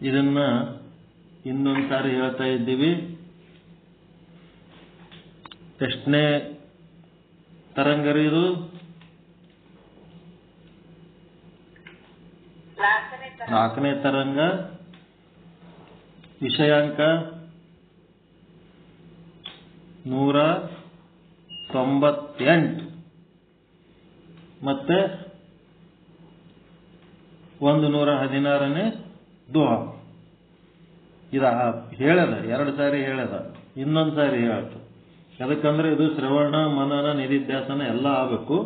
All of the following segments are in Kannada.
ಇದನ್ನ ಇನ್ನೊಂದು ಸಾರಿ ಹೇಳ್ತಾ ಇದ್ದೀವಿ. ಎಷ್ಟನೇ ತರಂಗರಿ ಇದು? 4ನೇ ತರಂಗ. ವಿಷಯಾಂಕ 198 ಮತ್ತೆ 116ನೇ ದೋಹ. ಇದ ಹೇಳದ 2 ಸಾರಿ ಹೇಳದ, ಇನ್ನೊಂದು ಸಾರಿ ಹೇಳ್ತು. ಯಾಕಂದ್ರೆ ಇದು ಶ್ರವಣ ಮನನ ನಿಧಿಧ್ಯಾಸನ ಎಲ್ಲ ಆಗಬೇಕು.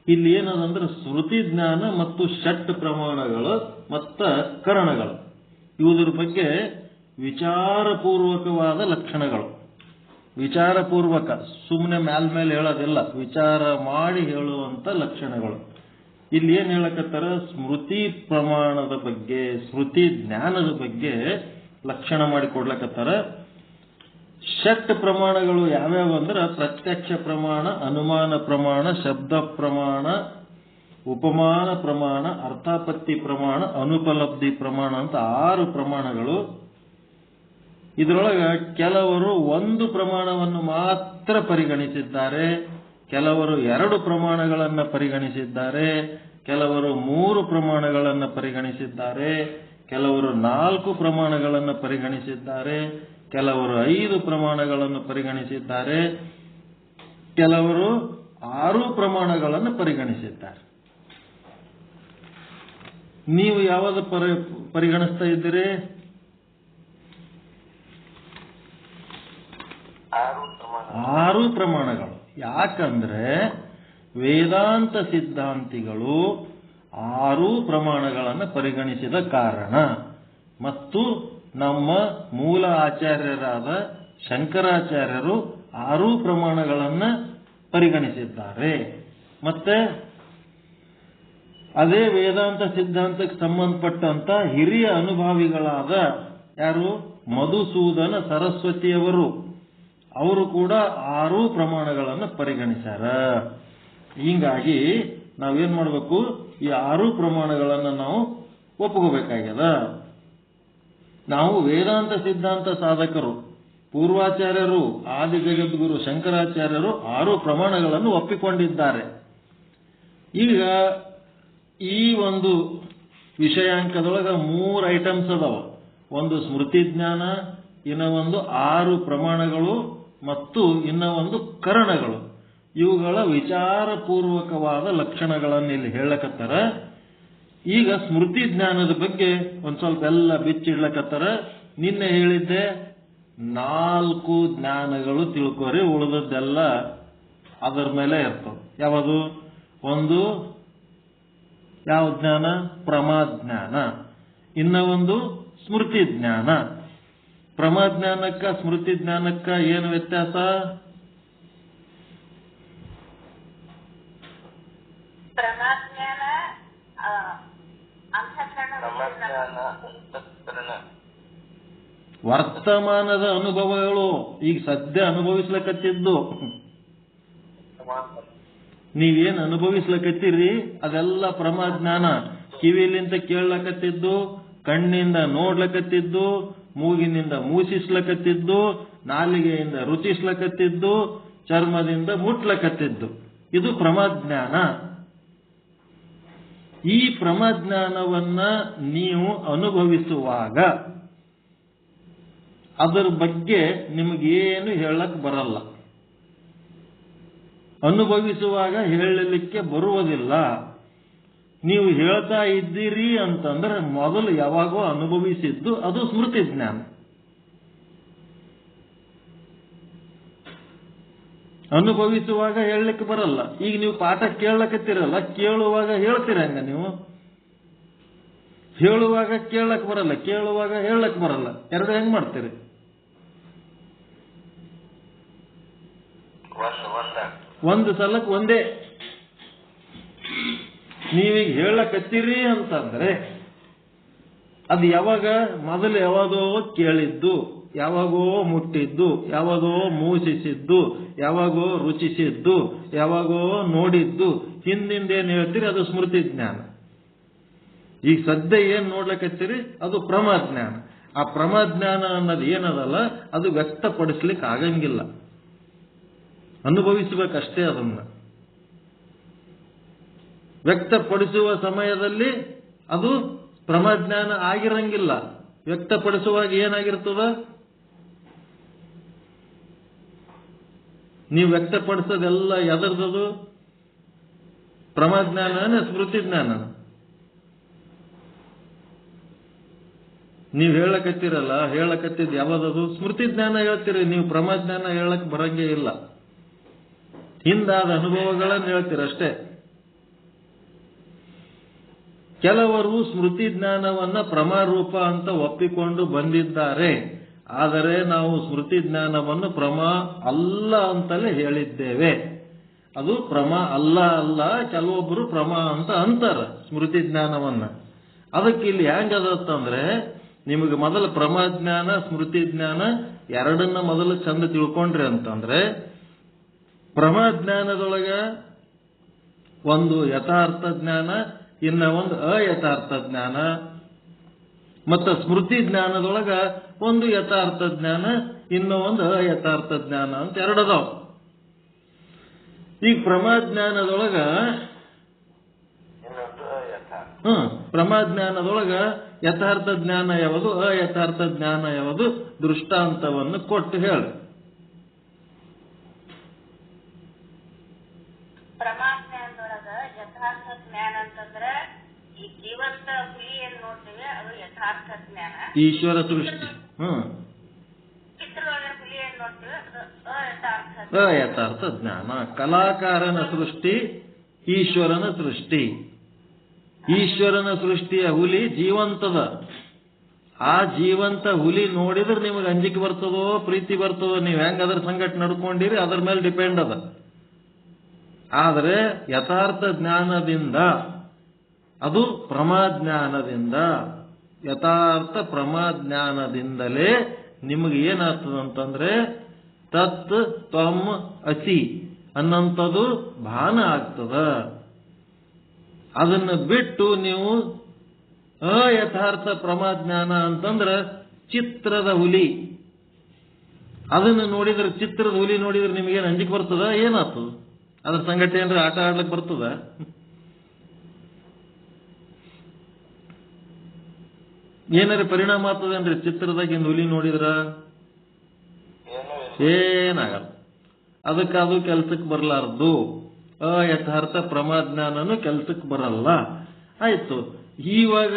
ಇಲ್ಲಿ ಏನದಂದ್ರೆ ಶ್ರುತಿ ಜ್ಞಾನ ಮತ್ತು ಷಟ್ ಪ್ರಮಾಣಗಳು ಮತ್ತು ಕರಣಗಳು, ಇವುದ್ರ ಬಗ್ಗೆ ವಿಚಾರಪೂರ್ವಕವಾದ ಲಕ್ಷಣಗಳು. ವಿಚಾರಪೂರ್ವಕ, ಸುಮ್ಮನೆ ಮೇಲ್ಮೇಲೆ ಹೇಳೋದಿಲ್ಲ, ವಿಚಾರ ಮಾಡಿ ಹೇಳುವಂತ ಲಕ್ಷಣಗಳು. ಇಲ್ಲಿ ಏನ್ ಹೇಳಕತ್ತಾರ? ಸ್ಮೃತಿ ಪ್ರಮಾಣದ ಬಗ್ಗೆ, ಸ್ಮೃತಿ ಜ್ಞಾನದ ಬಗ್ಗೆ ಲಕ್ಷಣ ಮಾಡಿಕೊಡ್ಲಕತ್ತಾರ. ಷಟ್ ಪ್ರಮಾಣಗಳು ಯಾವ್ಯಾವ ಅಂದ್ರೆ ಪ್ರತ್ಯಕ್ಷ ಪ್ರಮಾಣ, ಅನುಮಾನ ಪ್ರಮಾಣ, ಶಬ್ದ ಪ್ರಮಾಣ, ಉಪಮಾನ ಪ್ರಮಾಣ, ಅರ್ಥಾಪತ್ತಿ ಪ್ರಮಾಣ, ಅನುಪಲಬ್ಧಿ ಪ್ರಮಾಣ ಅಂತ 6 ಪ್ರಮಾಣಗಳು. ಇದರೊಳಗೆ ಕೆಲವರು 1 ಪ್ರಮಾಣವನ್ನು ಮಾತ್ರ ಪರಿಗಣಿಸಿದ್ದಾರೆ, ಕೆಲವರು 2 ಪ್ರಮಾಣಗಳನ್ನು ಪರಿಗಣಿಸಿದ್ದಾರೆ, ಕೆಲವರು 3 ಪ್ರಮಾಣಗಳನ್ನು ಪರಿಗಣಿಸಿದ್ದಾರೆ, ಕೆಲವರು 4 ಪ್ರಮಾಣಗಳನ್ನು ಪರಿಗಣಿಸಿದ್ದಾರೆ, ಕೆಲವರು 5 ಪ್ರಮಾಣಗಳನ್ನು ಪರಿಗಣಿಸಿದ್ದಾರೆ, ಕೆಲವರು 6 ಪ್ರಮಾಣಗಳನ್ನು ಪರಿಗಣಿಸಿದ್ದಾರೆ. ನೀವು ಯಾವುದು ಪರಿಗಣಿಸ್ತಾ ಇದ್ದೀರಿ? 6 ಪ್ರಮಾಣಗಳು. ಯಾಕಂದ್ರೆ ವೇದಾಂತ ಸಿದ್ಧಾಂತಿಗಳು 6 ಪ್ರಮಾಣಗಳನ್ನು ಪರಿಗಣಿಸಿದ ಕಾರಣ ಮತ್ತು ನಮ್ಮ ಮೂಲ ಆಚಾರ್ಯರಾದ ಶಂಕರಾಚಾರ್ಯರು 6 ಪ್ರಮಾಣಗಳನ್ನು ಪರಿಗಣಿಸಿದ್ದಾರೆ. ಮತ್ತೆ ಅದೇ ವೇದಾಂತ ಸಿದ್ಧಾಂತಕ್ಕೆ ಸಂಬಂಧಪಟ್ಟಂತ ಹಿರಿಯ ಅನುಭಾವಿಗಳಾದ ಯಾರು? ಮಧುಸೂದನ ಸರಸ್ವತಿಯವರು, ಅವರು ಕೂಡ 6 ಪ್ರಮಾಣಗಳನ್ನು ಪರಿಗಣಿಸ್ಯಾರ. ಹೀಗಾಗಿ ನಾವೇನ್ ಮಾಡಬೇಕು? ಈ 6 ಪ್ರಮಾಣಗಳನ್ನು ನಾವು ಒಪ್ಕೋಬೇಕಾಗ್ಯದ. ನಾವು ವೇದಾಂತ ಸಿದ್ಧಾಂತ ಸಾಧಕರು, ಪೂರ್ವಾಚಾರ್ಯರು, ಆದಿ ಜಗದ್ಗುರು ಶಂಕರಾಚಾರ್ಯರು 6 ಪ್ರಮಾಣಗಳನ್ನು ಒಪ್ಪಿಕೊಂಡಿದ್ದಾರೆ. ಈಗ ಈ ಒಂದು ವಿಷಯಾಂಕದೊಳಗೆ 3 ಐಟಮ್ಸ್ ಅದಾವ. ಒಂದು ಸ್ಮೃತಿ ಜ್ಞಾನ, ಇನ್ನ ಒಂದು 6 ಪ್ರಮಾಣಗಳು ಮತ್ತು ಇನ್ನ ಒಂದು ಕರಣಗಳು. ಇವುಗಳ ವಿಚಾರಪೂರ್ವಕವಾದ ಲಕ್ಷಣಗಳನ್ನು ಇಲ್ಲಿ ಹೇಳಕತ್ತಾರ. ಈಗ ಸ್ಮೃತಿ ಜ್ಞಾನದ ಬಗ್ಗೆ ಒಂದ್ ಸ್ವಲ್ಪ ಎಲ್ಲ ಬಿಚ್ಚಿಡ್ಲಕತ್ತಾರ. ನಿನ್ನೆ ಹೇಳಿದ್ದೆ 4 ಜ್ಞಾನಗಳು ತಿಳ್ಕೊರಿ, ಉಳಿದದ್ದೆಲ್ಲ ಅದರ ಮೇಲೆ ಇರ್ತವೆ. ಯಾವುದು? ಒಂದು ಯಾವ ಜ್ಞಾನ? ಪ್ರಮಾಜ್ಞಾನ. ಇನ್ನ ಒಂದು ಸ್ಮೃತಿ ಜ್ಞಾನ. ಪ್ರಮಾಜ್ಞಾನಕ್ಕ ಸ್ಮೃತಿ ಜ್ಞಾನಕ್ಕ ಏನು ವ್ಯತ್ಯಾಸ? ವರ್ತಮಾನದ ಅನುಭವಗಳು, ಈಗ ಸದ್ಯ ಅನುಭವಿಸ್ಲಕತ್ತಿದ್ದು, ನೀವೇನು ಅನುಭವಿಸ್ಲಕತ್ತೀರಿ ಅದೆಲ್ಲ ಪ್ರಮಾಜ್ಞಾನ. ಕಿವಿಲಿಂದ ಕೇಳಲಕತ್ತಿದ್ದು, ಕಣ್ಣಿಂದ ನೋಡ್ಲಕತ್ತಿದ್ದು, ಮೂಗಿನಿಂದ ಮೂಸಿಸ್ಲಕತ್ತಿದ್ದು, ನಾಲಿಗೆಯಿಂದ ರುಚಿಸ್ಲಕತ್ತಿದ್ದು, ಚರ್ಮದಿಂದ ಮುಟ್ಲಕತ್ತಿದ್ದು, ಇದು ಪ್ರಮಾಜ್ಞಾನ. ಈ ಪ್ರಮಾಜ್ಞಾನವನ್ನ ನೀವು ಅನುಭವಿಸುವಾಗ ಅದರ ಬಗ್ಗೆ ನಿಮಗೇನು ಹೇಳಕ್ ಬರಲ್ಲ. ಅನುಭವಿಸುವಾಗ ಹೇಳಲಿಕ್ಕೆ ಬರುವುದಿಲ್ಲ. ನೀವು ಹೇಳ್ತಾ ಇದ್ದೀರಿ ಅಂತಂದ್ರೆ ಮೊದಲು ಯಾವಾಗೋ ಅನುಭವಿಸಿದ್ದು ಅದು ಸ್ಮೃತಿ ಜ್ಞಾನ. ಅನುಭವಿಸುವಾಗ ಹೇಳಲಿಕ್ಕೆ ಬರಲ್ಲ. ಈಗ ನೀವು ಪಾಠ ಕೇಳಕತ್ತಿರಲ್ಲ, ಕೇಳುವಾಗ ಹೇಳ್ತೀರ ಹಂಗ? ನೀವು ಹೇಳುವಾಗ ಕೇಳಕ್ ಬರಲ್ಲ, ಕೇಳುವಾಗ ಹೇಳಕ್ ಬರಲ್ಲ. ಎರಡು ಹೆಂಗ್ ಮಾಡ್ತೀರಿ? ಒಂದು ಸಲಕ್ಕೆ ಒಂದೇ. ನೀವೀಗ ಹೇಳಕತ್ತೀರಿ ಅಂತಂದ್ರೆ ಅದು ಯಾವಾಗ? ಮೊದಲು ಯಾವಾಗೋ ಕೇಳಿದ್ದು, ಯಾವಾಗೋ ಮುಟ್ಟಿದ್ದು, ಯಾವಾಗೋ ಮೂಸಿಸಿದ್ದು, ಯಾವಾಗೋ ರುಚಿಸಿದ್ದು, ಯಾವಾಗೋ ನೋಡಿದ್ದು, ಹಿಂದಿಂದೇನು ಹೇಳ್ತೀರಿ ಅದು ಸ್ಮೃತಿ ಜ್ಞಾನ. ಈಗ ಸದ್ಯ ಏನ್ ನೋಡ್ಲಿಕ್ಕತ್ತೀರಿ ಅದು ಪ್ರಮಾಜ್ಞಾನ. ಆ ಪ್ರಮಾಜ್ಞಾನ ಅನ್ನೋದು ಏನದಲ್ಲ ಅದು ವ್ಯಕ್ತಪಡಿಸ್ಲಿಕ್ಕೆ ಆಗಂಗಿಲ್ಲ, ಅನುಭವಿಸಬೇಕಷ್ಟೇ. ಅದನ್ನ ವ್ಯಕ್ತಪಡಿಸುವ ಸಮಯದಲ್ಲಿ ಅದು ಪ್ರಮಾಜ್ಞಾನ ಆಗಿರಂಗಿಲ್ಲ. ವ್ಯಕ್ತಪಡಿಸುವಾಗ ಏನಾಗಿರ್ತದ? ನೀವು ವ್ಯಕ್ತಪಡಿಸೋದೆಲ್ಲ ಎದರ್ದದು? ಪ್ರಮಾಜ್ಞಾನ ಸ್ಮೃತಿ ಜ್ಞಾನ? ನೀವು ಹೇಳಕತ್ತಿದ್ ಯಾವ್ದದು? ಸ್ಮೃತಿ ಜ್ಞಾನ ಹೇಳ್ತೀರಿ ನೀವು, ಪ್ರಮಾಜ್ಞಾನ ಹೇಳಕ್ ಬರಂಗೇ ಇಲ್ಲ. ಹಿಂದಾದ ಅನುಭವಗಳನ್ನು ಹೇಳ್ತೀರಷ್ಟೇ. ಕೆಲವರು ಸ್ಮೃತಿ ಜ್ಞಾನವನ್ನ ಪ್ರಮಾರೂಪ ಅಂತ ಒಪ್ಪಿಕೊಂಡು ಬಂದಿದ್ದಾರೆ. ಆದರೆ ನಾವು ಸ್ಮೃತಿ ಜ್ಞಾನವನ್ನು ಪ್ರಮಾ ಅಲ್ಲ ಅಂತಲೇ ಹೇಳಿದ್ದೇವೆ. ಅದು ಪ್ರಮಾ ಅಲ್ಲ. ಕೆಲವೊಬ್ಬರು ಪ್ರಮಾ ಅಂತ ಅಂತಾರ ಸ್ಮೃತಿ ಜ್ಞಾನವನ್ನ. ಅದಕ್ಕೆ ಇಲ್ಲಿ ಹೆಂಗದತ್ತಂದ್ರೆ, ನಿಮಗೆ ಮೊದಲು ಪ್ರಮಾಜ್ಞಾನ ಸ್ಮೃತಿ ಜ್ಞಾನ ಎರಡನ್ನ ಮೊದಲು ಚಂದ ತಿಳ್ಕೊಂಡ್ರಿ ಅಂತಂದ್ರೆ, ಪ್ರಮಾಜ್ಞಾನದೊಳಗ ಒಂದು ಯಥಾರ್ಥ ಜ್ಞಾನ, ಇನ್ನ ಒಂದು ಅಯಥಾರ್ಥ ಜ್ಞಾನ, ಮತ್ತು ಸ್ಮೃತಿ ಜ್ಞಾನದೊಳಗ ಒಂದು ಯಥಾರ್ಥ ಜ್ಞಾನ, ಇನ್ನೂ ಒಂದು ಅಯಥಾರ್ಥ ಜ್ಞಾನ ಅಂತ ಎರಡದಾವ. ಈಗ ಪ್ರಮಾಜ್ಞಾನದೊಳಗ ಯಥಾರ್ಥ ಜ್ಞಾನ ಯಾವುದು, ಅಯಥಾರ್ಥ ಜ್ಞಾನ ಯಾವುದು, ದೃಷ್ಟಾಂತವನ್ನು ಕೊಟ್ಟು ಹೇಳಿ. ಪ್ರಮಾಜ್ಞಾನದೊಳಗ ಯಥಾರ್ಥ ಜ್ಞಾನ ಅಂತಂದ್ರ ಈ ಜೀವಂತ ಹುಲಿ ಏನ್ ನೋಡ್ತೀವಿ ಅದು ಯಥಾರ್ಥ ಜ್ಞಾನ, ಈಶ್ವರ ಸೃಷ್ಟಿ. ಚಿತ್ರದೊಳಗ ಹುಲಿ ಏನ್ ನೋಡ್ತೀವಿ ಅದು ಅಯಥಾರ್ಥ ಜ್ಞಾನ. ಕಲಾಕಾರನ ಸೃಷ್ಟಿ, ಈಶ್ವರನ ಸೃಷ್ಟಿ. ಈಶ್ವರನ ಸೃಷ್ಟಿಯ ಹುಲಿ ಜೀವಂತದ. ಆ ಜೀವಂತ ಹುಲಿ ನೋಡಿದ್ರೆ ನಿಮಗೆ ಅಂಜಿಕೆ ಬರ್ತದೋ ಪ್ರೀತಿ ಬರ್ತದೋ, ನೀವು ಹೆಂಗ್ ಅದ್ರ ಸಂಗಟ ನಡ್ಕೊಂಡಿರಿ ಅದ್ರ ಮೇಲೆ ಡಿಪೆಂಡ್ ಅದ. ಆದರೆ ಯಥಾರ್ಥ ಜ್ಞಾನದಿಂದ, ಅದು ಪ್ರಮಾಜ್ಞಾನದಿಂದ, ಯಥಾರ್ಥ ಪ್ರಮಾಜ್ಞಾನದಿಂದಲೇ ನಿಮಗೆ ಏನಾಗ್ತದಂತಂದ್ರೆ ತತ್ ತ್ವಂ ಅಸಿ ಅನ್ನಂಥದ್ದು ಭಾನ ಆಗ್ತದ. ಅದನ್ನು ಬಿಟ್ಟು ನೀವು ಅಯಥಾರ್ಥ ಪ್ರಮಾಜ್ಞಾನ ಅಂತಂದ್ರೆ ಚಿತ್ರದ ಹುಲಿ, ಅದನ್ನು ನೋಡಿದ್ರೆ, ಚಿತ್ರದ ಹುಲಿ ನೋಡಿದ್ರೆ ನಿಮಗೇನು ಅಂಜಿಕೆ ಬರ್ತದ? ಏನಾಗ್ತದ? ಅದ್ರ ಸಂಗತಿ ಏನ್ರ ಆಟ ಆಡ್ಲಿಕ್ಕೆ ಬರ್ತದ? ಏನಾರ ಪರಿಣಾಮ ಆಗ್ತದೇನ್ರಿ ಚಿತ್ರದಾಗಿಂದ ಹುಲಿ ನೋಡಿದ್ರ? ಏನಾಗಲ್ಲ. ಅದಕ್ಕೆ ಅದು ಕೆಲ್ಸಕ್ಕೆ ಬರಲಾರ್ದು. ಅಯಥಾರ್ಥ ಪ್ರಮಾಜ್ಞಾನನು ಕೆಲ್ಸಕ್ಕೆ ಬರಲ್ಲ. ಆಯ್ತು, ಇವಾಗ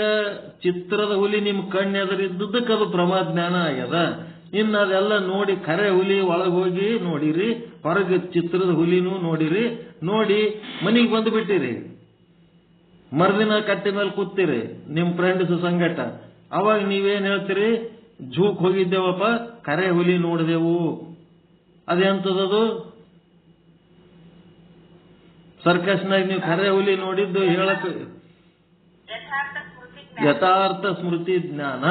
ಚಿತ್ರದ ಹುಲಿ ನಿಮ್ ಕಣ್ಣೆದರಿದ್ದಕ್ಕೆ ಅದು ಪ್ರಮಾಜ್ಞಾನ ಆಗ್ಯದ. ಇನ್ನು ಅದೆಲ್ಲ ನೋಡಿ ಕರೆ ಹುಲಿ ಒಳಗೆ ಹೋಗಿ ನೋಡಿರಿ, ಹೊರಗೆ ಚಿತ್ರದ ಹುಲಿನೂ ನೋಡಿರಿ, ನೋಡಿ ಮನಿಗೆ ಬಂದು ಬಿಟ್ಟಿರಿ. ಮರುದಿನ ಕಟ್ಟಿ ಮೇಲೆ ಕೂತೀರಿ ನಿಮ್ ಫ್ರೆಂಡ್ಸ್ ಸಂಗಟ. ಅವಾಗ ನೀವೇನ್ ಹೇಳ್ತೀರಿ? ಝೂಕ್ ಹೋಗಿದ್ದೇವಪ್ಪ, ಕರೆ ಹುಲಿ ನೋಡಿದೆವು. ಅದೆಂತದದು? ಸರ್ಕಸ್ನಾಗ ನೀವು ಕರೆ ಹುಲಿ ನೋಡಿದ್ದು ಹೇಳಕ್ ಯಥಾರ್ಥ ಸ್ಮೃತಿ ಜ್ಞಾನ.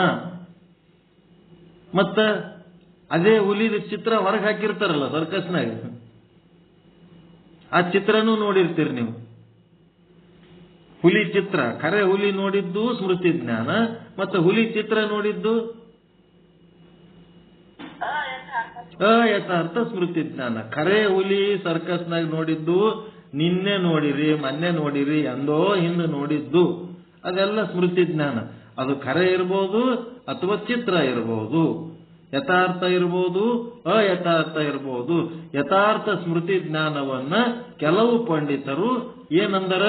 ಮತ್ತ ಅದೇ ಹುಲಿದ ಚಿತ್ರ ಹೊರಗೆ ಹಾಕಿರ್ತಾರಲ್ಲ ಸರ್ಕಸ್ನಾಗ, ಆ ಚಿತ್ರನೂ ನೋಡಿರ್ತೀರಿ ನೀವು. ಹುಲಿ ಚಿತ್ರ, ಕರೆ ಹುಲಿ ನೋಡಿದ್ದು ಸ್ಮೃತಿ ಜ್ಞಾನ, ಮತ್ತೆ ಹುಲಿ ಚಿತ್ರ ನೋಡಿದ್ದು ಅಯಥಾರ್ಥ ಸ್ಮೃತಿ ಜ್ಞಾನ. ಕರೆ ಹುಲಿ ಸರ್ಕಸ್ನಾಗ ನೋಡಿದ್ದು ನಿನ್ನೆ ನೋಡಿರಿ, ಮೊನ್ನೆ ನೋಡಿರಿ, ಎಂದೋ ಹಿಂದೆ ನೋಡಿದ್ದು ಅದೆಲ್ಲ ಸ್ಮೃತಿ ಜ್ಞಾನ. ಅದು ಕರೆ ಇರ್ಬೋದು ಅಥವಾ ಚಿತ್ರ ಇರ್ಬೋದು, ಯಥಾರ್ಥ ಇರ್ಬೋದು ಅಯಥಾರ್ಥ ಇರ್ಬೋದು. ಯಥಾರ್ಥ ಸ್ಮೃತಿ ಜ್ಞಾನವನ್ನ ಕೆಲವು ಪಂಡಿತರು ಏನಂದರ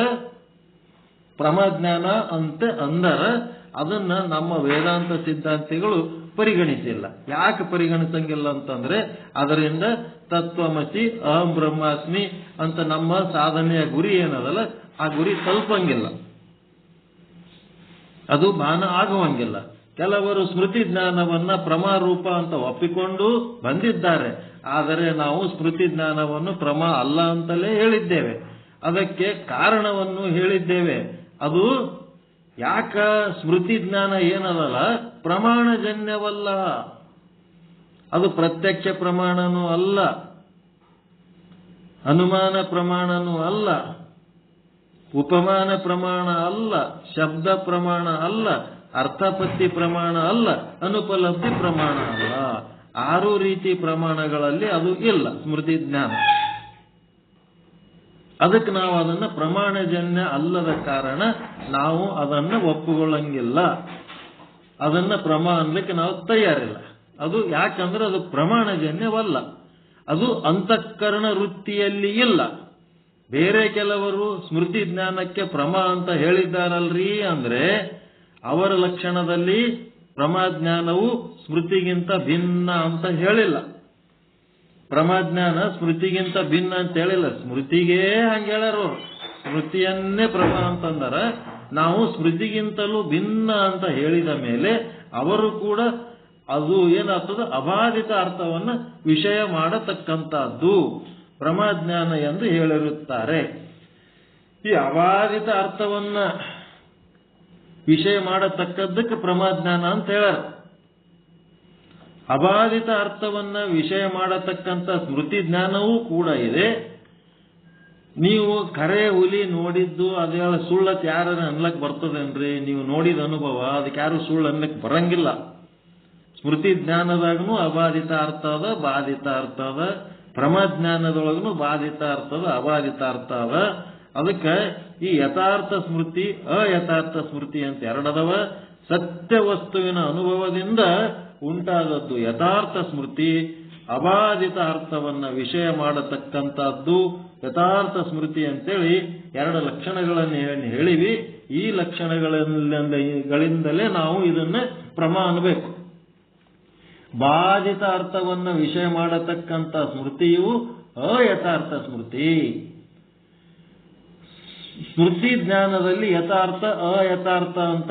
ಪ್ರಮಾಜ್ಞಾನ ಅಂತ ಅಂದರ. ಅದನ್ನ ನಮ್ಮ ವೇದಾಂತ ಸಿದ್ಧಾಂತಿಗಳು ಪರಿಗಣಿಸಿಲ್ಲ. ಯಾಕೆ ಪರಿಗಣಿಸಂಗಿಲ್ಲ ಅಂತಂದ್ರೆ, ಅದರಿಂದ ತತ್ವಮಸಿ ಅಹಂ ಬ್ರಹ್ಮಾಸ್ಮಿ ಅಂತ ನಮ್ಮ ಸಾಧನೆಯ ಗುರಿ ಏನದಲ್ಲ ಆ ಗುರಿ ತಲುಪಂಗಿಲ್ಲ, ಅದು ಭಾನ ಆಗುವಂಗಿಲ್ಲ. ಕೆಲವರು ಸ್ಮೃತಿ ಜ್ಞಾನವನ್ನ ಪ್ರಮಾರೂಪ ಅಂತ ಒಪ್ಪಿಕೊಂಡು ಬಂದಿದ್ದಾರೆ. ಆದರೆ ನಾವು ಸ್ಮೃತಿ ಜ್ಞಾನವನ್ನು ಪ್ರಮಾ ಅಲ್ಲ ಅಂತಲೇ ಹೇಳಿದ್ದೇವೆ. ಅದಕ್ಕೆ ಕಾರಣವನ್ನು ಹೇಳಿದ್ದೇವೆ. ಅದು ಯಾಕ ಸ್ಮೃತಿ ಜ್ಞಾನ ಏನದಲ್ಲ ಪ್ರಮಾಣಜನ್ಯವಲ್ಲ, ಅದು ಪ್ರತ್ಯಕ್ಷ ಪ್ರಮಾಣನೂ ಅಲ್ಲ, ಅನುಮಾನ ಪ್ರಮಾಣನೂ ಅಲ್ಲ, ಉಪಮಾನ ಪ್ರಮಾಣ ಅಲ್ಲ, ಶಬ್ದ ಪ್ರಮಾಣ ಅಲ್ಲ, ಅರ್ಥಪತ್ತಿ ಪ್ರಮಾಣ ಅಲ್ಲ, ಅನುಪಲಬ್ಧಿ ಪ್ರಮಾಣ ಅಲ್ಲ. 6 ರೀತಿ ಪ್ರಮಾಣಗಳಲ್ಲಿ ಅದು ಇಲ್ಲ ಸ್ಮೃತಿ ಜ್ಞಾನ. ಅದಕ್ಕೆ ನಾವು ಅದನ್ನು ಪ್ರಮಾಣಜನ್ಯ ಅಲ್ಲದ ಕಾರಣ ನಾವು ಅದನ್ನು ಒಪ್ಪುಕೊಳ್ಳಂಗಿಲ್ಲ. ಅದನ್ನ ಪ್ರಮಾ ಅನ್ಲಿಕ್ಕೆ ನಾವು ತಯಾರಿಲ್ಲ. ಅದು ಯಾಕಂದ್ರೆ ಅದು ಪ್ರಮಾಣಜನ್ಯವಲ್ಲ, ಅದು ಅಂತಃಕರಣ ವೃತ್ತಿಯಲ್ಲಿ ಇಲ್ಲ. ಬೇರೆ ಕೆಲವರು ಸ್ಮೃತಿ ಜ್ಞಾನಕ್ಕೆ ಪ್ರಮಾ ಅಂತ ಹೇಳಿದ್ದಾರಲ್ರಿ ಅಂದ್ರೆ ಅವರ ಲಕ್ಷಣದಲ್ಲಿ ಪ್ರಮಾಜ್ಞಾನವು ಸ್ಮೃತಿಗಿಂತ ಭಿನ್ನ ಅಂತ ಹೇಳಿಲ್ಲ. ಪ್ರಮಾಜ್ಞಾನ ಸ್ಮೃತಿಗಿಂತ ಭಿನ್ನ ಅಂತ ಹೇಳಿಲ್ಲ, ಸ್ಮೃತಿಗೇ ಹಂಗೆ ಹೇಳರು. ಸ್ಮೃತಿಯನ್ನೇ ಪ್ರಮಾ ಅಂತಂದಾರ. ನಾವು ಸ್ಮೃತಿಗಿಂತಲೂ ಭಿನ್ನ ಅಂತ ಹೇಳಿದ ಮೇಲೆ ಅವರು ಕೂಡ ಅದು ಏನಾಗ್ತದೆ, ಅಬಾಧಿತ ಅರ್ಥವನ್ನ ವಿಷಯ ಮಾಡತಕ್ಕಂಥದ್ದು ಪ್ರಮಾಜ್ಞಾನ ಎಂದು ಹೇಳಿರುತ್ತಾರೆ. ಈ ಅಬಾಧಿತ ಅರ್ಥವನ್ನ ವಿಷಯ ಮಾಡತಕ್ಕದ್ದಕ್ಕೆ ಪ್ರಮಾಜ್ಞಾನ ಅಂತ ಹೇಳಾರ. ಅಬಾಧಿತ ಅರ್ಥವನ್ನ ವಿಷಯ ಮಾಡತಕ್ಕಂಥ ಸ್ಮೃತಿ ಜ್ಞಾನವೂ ಕೂಡ ಇದೆ. ನೀವು ಕರೆ ಹುಲಿ ನೋಡಿದ್ದು ಅದೆಲ್ಲ ಸುಳ್ಳತ್ ಯಾರ ಅನ್ಲಕ್ ಬರ್ತದೇನ್ರಿ? ನೀವು ನೋಡಿದ ಅನುಭವ ಅದಕ್ಕೆ ಯಾರು ಸುಳ್ಳು ಅನ್ಲಕ್ ಬರಂಗಿಲ್ಲ. ಸ್ಮೃತಿ ಜ್ಞಾನದಾಗನು ಅಬಾಧಿತ ಅರ್ಥ ಅದ, ಬಾಧಿತ ಅರ್ಥ ಅದ. ಪ್ರಮಾಜ್ಞಾನದೊಳಗನು ಬಾಧಿತ ಅರ್ಥ ಅದ, ಅಬಾಧಿತ ಅರ್ಥ ಅದ. ಅದಕ್ಕೆ ಈ ಯಥಾರ್ಥ ಸ್ಮೃತಿ, ಅಯಥಾರ್ಥ ಸ್ಮೃತಿ ಅಂತ ಎರಡದವ. ಸತ್ಯ ವಸ್ತುವಿನ ಅನುಭವದಿಂದ ಉಂಟಾದದ್ದು ಯಥಾರ್ಥ ಸ್ಮೃತಿ, ಅಬಾಧಿತ ಅರ್ಥವನ್ನ ವಿಷಯ ಮಾಡತಕ್ಕಂಥದ್ದು ಯಥಾರ್ಥ ಸ್ಮೃತಿ ಅಂತೇಳಿ 2 ಲಕ್ಷಣಗಳನ್ನು ಹೇಳಿವಿ. ಈ ಲಕ್ಷಣಗಳಿಂದಲೇ ನಾವು ಇದನ್ನ ಪ್ರಮಾ ಅನ್ಬೇಕು. ಬಾಧಿತ ಅರ್ಥವನ್ನ ವಿಷಯ ಮಾಡತಕ್ಕಂಥ ಸ್ಮೃತಿಯು ಅಯಥಾರ್ಥ ಸ್ಮೃತಿ. ಸ್ಮೃತಿ ಜ್ಞಾನದಲ್ಲಿ ಯಥಾರ್ಥ ಅಯಥಾರ್ಥ ಅಂತ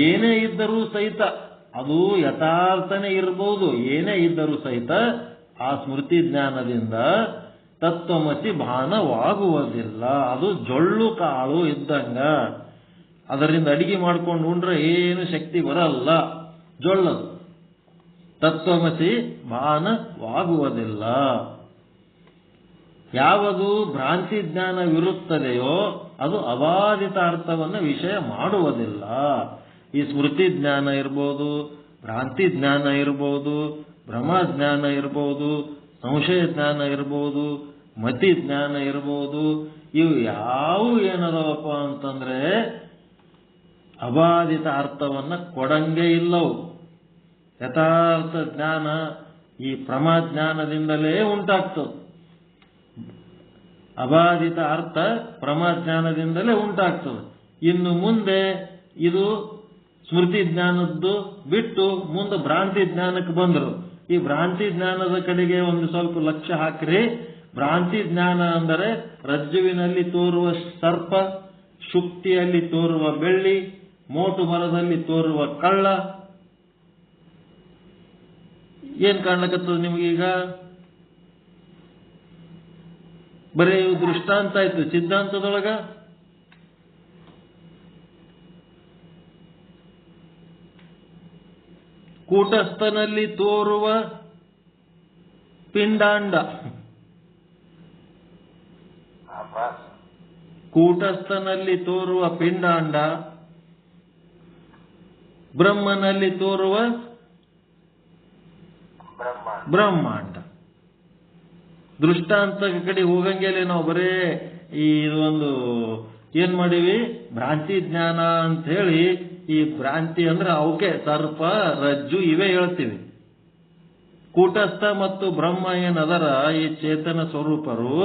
ಏನೇ ಇದ್ದರೂ ಸಹಿತ, ಅದು ಯಥಾರ್ಥನೇ ಇರಬಹುದು, ಏನೇ ಇದ್ದರೂ ಸಹಿತ ಆ ಸ್ಮೃತಿ ಜ್ಞಾನದಿಂದ ತತ್ವಮಸಿ ಭಾನವಾಗುವುದಿಲ್ಲ. ಅದು ಜೊಳ್ಳು ಕಾಳು ಇದ್ದಂಗ. ಅದರಿಂದ ಅಡಿಗೆ ಮಾಡ್ಕೊಂಡು ಉಂಡ್ರೆ ಏನು ಶಕ್ತಿ ಬರಲ್ಲ, ಜೊಳ್ಳದು. ತತ್ವಮಸಿ ಭಾನವಾಗುವುದಿಲ್ಲ. ಯಾವುದು ಭ್ರಾಂತಿ ಜ್ಞಾನವಿರುತ್ತದೆಯೋ ಅದು ಅಬಾಧಿತ ಅರ್ಥವನ್ನು ವಿಷಯ ಮಾಡುವುದಿಲ್ಲ. ಈ ಸ್ಮೃತಿ ಜ್ಞಾನ ಇರ್ಬೋದು, ಭ್ರಾಂತಿ ಜ್ಞಾನ ಇರ್ಬೋದು, ಭ್ರಮಜ್ಞಾನ ಇರ್ಬೋದು, ಸಂಶಯ ಜ್ಞಾನ ಇರ್ಬೋದು, ಮತಿ ಜ್ಞಾನ ಇರ್ಬೋದು. ಇವು ಯಾವ ಏನದವಪ್ಪ ಅಂತಂದ್ರೆ ಅಬಾಧಿತ ಅರ್ಥವನ್ನ ಕೊಡಂಗೆ ಇಲ್ಲವು. ಯಥಾರ್ಥ ಜ್ಞಾನ ಈ ಪ್ರಮಾಜ್ಞಾನದಿಂದಲೇ ಉಂಟಾಗ್ತದೆ. ಅಬಾಧಿತ ಅರ್ಥ ಪ್ರಮಾಜ್ಞಾನದಿಂದಲೇ ಉಂಟಾಗ್ತದೆ. ಇನ್ನು ಮುಂದೆ ಇದು ಸ್ಮೃತಿ ಜ್ಞಾನದ್ದು ಬಿಟ್ಟು ಮುಂದೆ ಭ್ರಾಂತಿ ಜ್ಞಾನಕ್ಕೆ ಬಂದರು. ಈ ಭ್ರಾಂತಿ ಜ್ಞಾನದ ಕಡೆಗೆ ಒಂದು ಸ್ವಲ್ಪ ಲಕ್ಷ್ಯ ಹಾಕ್ರಿ. ಭ್ರಾಂತಿ ಜ್ಞಾನ ಅಂದರೆ ರಜ್ಜುವಿನಲ್ಲಿ ತೋರುವ ಸರ್ಪ, ಶುಕ್ತಿಯಲ್ಲಿ ತೋರುವ ಬೆಳ್ಳಿ, ಮೋಟು ಮರದಲ್ಲಿ ತೋರುವ ಕಳ್ಳ. ಏನ್ ಕಾಣ್ಲಕತ್ತದ ನಿಮಗೀಗ? ಬರೀ ದೃಷ್ಟಾಂತ ಆಯ್ತು. ಸಿದ್ಧಾಂತದೊಳಗ ಕೂಟಸ್ಥನಲ್ಲಿ ತೋರುವ ಪಿಂಡಾಂಡ, ಕೂಟಸ್ಥನಲ್ಲಿ ತೋರುವ ಪಿಂಡಾಂಡ, ಬ್ರಹ್ಮನಲ್ಲಿ ತೋರುವ ಬ್ರಹ್ಮಾಂಡ. ದೃಷ್ಟಾಂತ ಕಡೆ ಹೋಗಂಗೆಲೆ ನಾವು ಬರೇ ಈ ಒಂದು ಏನ್ ಮಾಡೀವಿ, ಭ್ರಾಂತಿ ಜ್ಞಾನ ಅಂತ ಹೇಳಿ, ಈ ಭ್ರಾಂತಿ ಅಂದ್ರೆ ಅವಕ್ಕೆ ಸರ್ಪ, ರಜ್ಜು ಇವೇ ಹೇಳ್ತೀವಿ. ಕೂಟಸ್ಥ ಮತ್ತು ಬ್ರಹ್ಮ ಏನದರ ಈ ಚೇತನ ಸ್ವರೂಪರು,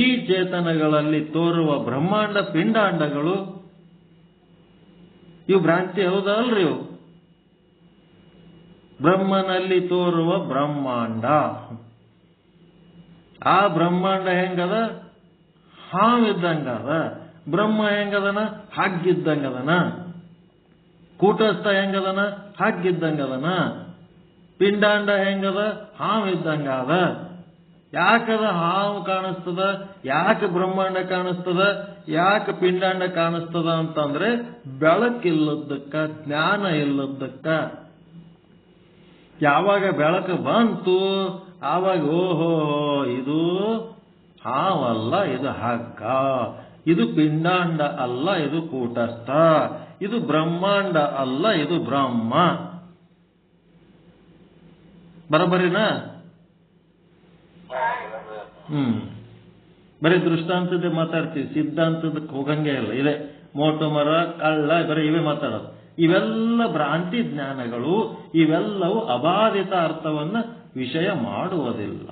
ಈ ಚೇತನಗಳಲ್ಲಿ ತೋರುವ ಬ್ರಹ್ಮಾಂಡ ಪಿಂಡಾಂಡಗಳು ಇವು ಭ್ರಾಂತಿ ಹೌದಲ್ರಿ? ಇವು ಬ್ರಹ್ಮನಲ್ಲಿ ತೋರುವ ಬ್ರಹ್ಮಾಂಡ, ಆ ಬ್ರಹ್ಮಾಂಡ ಹೆಂಗದ? ಹಾವಿದ್ದಂಗದ. ಬ್ರಹ್ಮ ಹೆಂಗದನ? ಹಾಗಿದ್ದಂಗದನ. ಕೂಟಸ್ಥ ಹೆಂಗದನ? ಹಾಗಿದ್ದಂಗದನ. ಪಿಂಡಾಂಡ ಹೆಂಗದ? ಹಾವಿದ್ದಂಗದ. ಯಾಕದ ಹಾವು ಕಾಣಿಸ್ತದ? ಯಾಕೆ ಬ್ರಹ್ಮಾಂಡ ಕಾಣಿಸ್ತದ? ಯಾಕೆ ಪಿಂಡಾಂಡ ಕಾಣಿಸ್ತದ ಅಂತಂದ್ರೆ ಬೆಳಕಿಲ್ಲದಕ್ಕ, ಜ್ಞಾನ ಇಲ್ಲದಕ್ಕ. ಯಾವಾಗ ಬೆಳಕು ಬಂತು ಆವಾಗ ಓಹೋ ಇದು ಹಾವಲ್ಲ, ಇದು ಹಗ್ಗ, ಇದು ಪಿಂಡಾಂಡ ಅಲ್ಲ, ಇದು ಕೂಟಸ್ಥ. ಇದು ಬ್ರಹ್ಮಾಂಡ ಅಲ್ಲ, ಇದು ಬ್ರಹ್ಮ. ಬರಬರಿನಾ? ಬರೀ ದೃಷ್ಟಾಂತದ ಮಾತಾಡ್ತೀವಿ, ಸಿದ್ಧಾಂತದಕ್ಕೆ ಹೋಗಂಗೆ ಇಲ್ಲ. ಇದೆ ಮೋಟು ಮರ, ಕಳ್ಳ, ಬರೀ ಇವೇ ಮಾತಾಡೋದು. ಇವೆಲ್ಲ ಭ್ರಾಂತಿ ಜ್ಞಾನಗಳು. ಇವೆಲ್ಲವೂ ಅಬಾಧಿತ ಅರ್ಥವನ್ನ ವಿಷಯ ಮಾಡುವುದಿಲ್ಲ.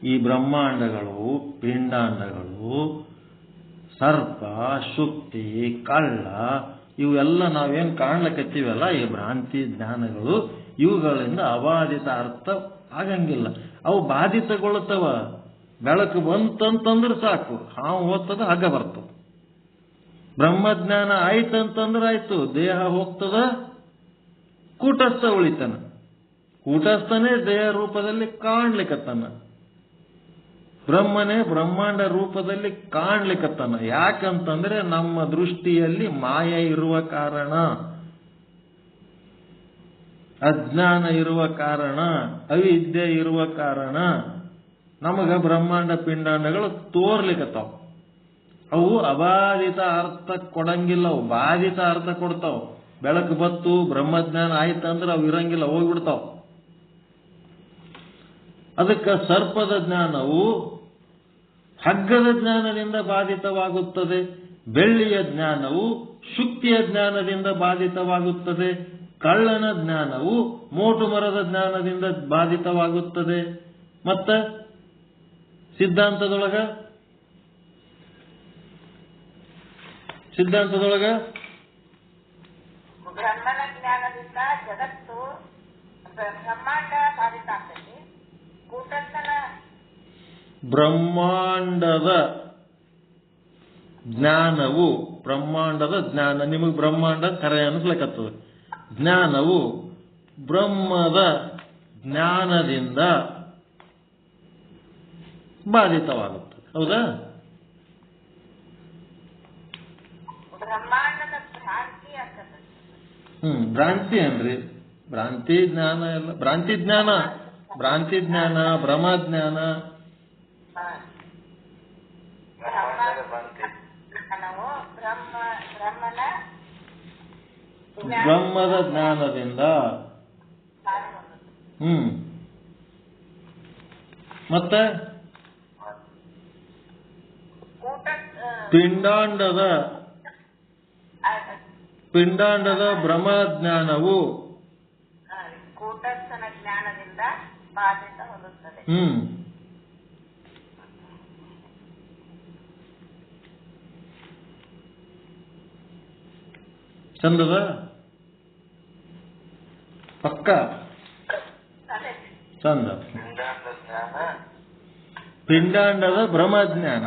ಈ ಬ್ರಹ್ಮಾಂಡಗಳು, ಪಿಂಡಾಂಡಗಳು, ಸರ್ಪ, ಶುಕ್ತಿ, ಕಳ್ಳ, ಇವೆಲ್ಲ ನಾವೇನು ಕಾಣ್ಲಕತ್ತೀವಲ್ಲ, ಈ ಭ್ರಾಂತಿ ಜ್ಞಾನಗಳು, ಇವುಗಳಿಂದ ಅಬಾಧಿತ ಅರ್ಥ ಆಗಂಗಿಲ್ಲ. ಅವು ಬಾಧಿತಗೊಳ್ತವ. ಬೆಳಕು ಬಂತಂತಂದ್ರೆ ಸಾಕು, ಹಾವು ಹೋಗ್ತದ, ಹಗ್ಗ ಬರ್ತದ. ಬ್ರಹ್ಮಜ್ಞಾನ ಆಯ್ತಂತಂದ್ರೆ ಆಯ್ತು, ದೇಹ ಹೋಗ್ತದ, ಕೂಟಸ್ಥ ಉಳಿತಾನ. ಕೂಟಸ್ಥನೇ ದೇಹ ರೂಪದಲ್ಲಿ ಕಾಣ್ಲಿಕ್ಕತ್ತಾನ. ಬ್ರಹ್ಮನೇ ಬ್ರಹ್ಮಾಂಡ ರೂಪದಲ್ಲಿ ಕಾಣ್ಲಿಕ್ಕತ್ತಾನ. ಯಾಕಂತಂದ್ರೆ ನಮ್ಮ ದೃಷ್ಟಿಯಲ್ಲಿ ಮಾಯ ಇರುವ ಕಾರಣ, ಅಜ್ಞಾನ ಇರುವ ಕಾರಣ, ಅವಿದ್ಯೆ ಇರುವ ಕಾರಣ ನಮಗ ಬ್ರಹ್ಮಾಂಡ ಪಿಂಡಾಂಡಗಳು ತೋರ್ಲಿಕ್ಕತ್ತಾವ. ಅವು ಅಬಾಧಿತ ಅರ್ಥ ಕೊಡಂಗಿಲ್ಲ, ಅವು ಬಾಧಿತ ಅರ್ಥ ಕೊಡ್ತಾವ. ಬೆಳಕು ಬತ್ತು, ಬ್ರಹ್ಮಜ್ಞಾನ ಆಯ್ತಂದ್ರೆ ಅವು ಇರಂಗಿಲ್ಲ, ಹೋಗ್ಬಿಡ್ತಾವ. ಅದಕ್ಕೆ ಸರ್ಪದ ಜ್ಞಾನವು ಹಗ್ಗದ ಜ್ಞಾನದಿಂದ ಬಾಧಿತವಾಗುತ್ತದೆ. ಬೆಳ್ಳಿಯ ಜ್ಞಾನವು ಶುಕ್ತಿಯ ಜ್ಞಾನದಿಂದ ಬಾಧಿತವಾಗುತ್ತದೆ. ಕಳ್ಳನ ಜ್ಞಾನವು ಮೋಟು ಮರದ ಜ್ಞಾನದಿಂದ ಬಾಧಿತವಾಗುತ್ತದೆ. ಮತ್ತ ಸಿದ್ಧಾಂತದೊಳಗ ಬ್ರಹ್ಮನ ಜ್ಞಾನದಿಂದ ಜಗತ್ತು ಬ್ರಹ್ಮಾಂಡ ಬಾಧಿತ ಆಗ್ತೈತಿ. ಕೂಟಸ್ಥನ ಬ್ರಹ್ಮಾಂಡದ ಜ್ಞಾನವು, ಬ್ರಹ್ಮಾಂಡದ ಜ್ಞಾನ, ನಿಮಗೆ ಬ್ರಹ್ಮಾಂಡ ಕರೆ ಅನಿಸ್ಲಿಕ್ಕತ್ತದ. ಜ್ಞಾನವು ಬ್ರಹ್ಮದ ಜ್ಞಾನದಿಂದ ಬಾಧಿತವಾಗುತ್ತದೆ. ಹೌದಾ? ಬ್ರಹ್ಮಾಂಡದ ಭ್ರಾಂತಿ ಆಗ್ತದೆ. ಭ್ರಾಂತಿ ಏನ್ರಿ? ಭ್ರಾಂತಿ ಜ್ಞಾನ ಎಲ್ಲ ಭ್ರಾಂತಿ ಜ್ಞಾನ, ಭ್ರಮಜ್ಞಾನ. ಬ್ರಹ್ಮದ ಜ್ಞಾನದಿಂದ. ಮತ್ತೆ ಪಿಂಡಾಂಡದ ಬ್ರಹ್ಮಜ್ಞಾನವು ಕೂಟಸ್ಥನ ಜ್ಞಾನದಿಂದ ಬಾಧಿತ ಹೊಂದುತ್ತದೆ. ಚಂದದ ಪಕ್ಕ ಚಂದ. ಪಿಂಡಾಂಡದ ಬ್ರಹ್ಮಜ್ಞಾನ.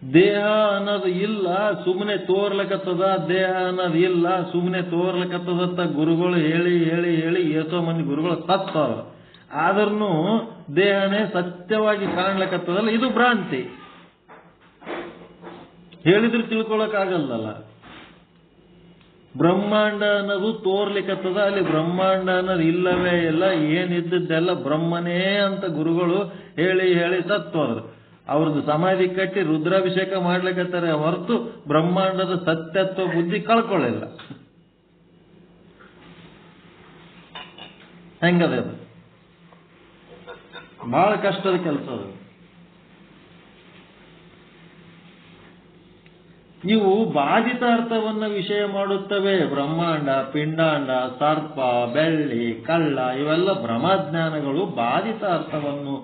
ದೇಹ ಅನ್ನೋದು ಇಲ್ಲ, ಸುಮ್ಮನೆ ತೋರ್ಲಕತ್ತದ. ದೇಹ ಅನ್ನೋದು ಇಲ್ಲ, ಸುಮ್ಮನೆ ತೋರ್ಲಕತ್ತದತ್ತ ಗುರುಗಳು ಹೇಳಿ ಹೇಳಿ ಹೇಳಿ ಎಷ್ಟೋ ಮಂದಿ ಗುರುಗಳು ಸತ್ತವ. ಆದ್ರೂ ದೇಹನೇ ಸತ್ಯವಾಗಿ ಕಾಣ್ಲಕತ್ತದಲ್ಲ, ಇದು ಭ್ರಾಂತಿ. ಹೇಳಿದ್ರೆ ತಿಳ್ಕೊಳಕ್ಕಾಗಲ್ಲ. ಬ್ರಹ್ಮಾಂಡ ಅನ್ನೋದು ತೋರ್ಲಿಕ್ಕತ್ತದ, ಅಲ್ಲಿ ಬ್ರಹ್ಮಾಂಡ ಅನ್ನೋದು ಇಲ್ಲವೇ ಇಲ್ಲ. ಏನಿದ್ದದ್ದೆಲ್ಲ ಬ್ರಹ್ಮನೇ ಅಂತ ಗುರುಗಳು ಹೇಳಿ ಹೇಳಿ ಸತ್ತೋದ್ರು. ಅವ್ರದ್ದು ಸಮಾಧಿ ಕಟ್ಟಿ ರುದ್ರಾಭಿಷೇಕ ಮಾಡ್ಲಿಕ್ಕತ್ತಾರೆ ಹೊರತು ಬ್ರಹ್ಮಾಂಡದ ಸತ್ಯತ್ವ ಬುದ್ಧಿ ಕಳ್ಕೊಳ್ಳಿಲ್ಲ. ಹೆಂಗದ? ಅದು ಬಹಳ ಕಷ್ಟದ ಕೆಲಸ. ಅದು ಇವು ಬಾಧಿತ ಅರ್ಥವನ್ನ ವಿಷಯ ಮಾಡುತ್ತವೆ. ಬ್ರಹ್ಮಾಂಡ, ಪಿಂಡಾಂಡ, ಸರ್ಪ, ಬೆಳ್ಳಿ, ಕಳ್ಳ ಇವೆಲ್ಲ ಭ್ರಮಜ್ಞಾನಗಳು ಬಾಧಿತ ಅರ್ಥವನ್ನು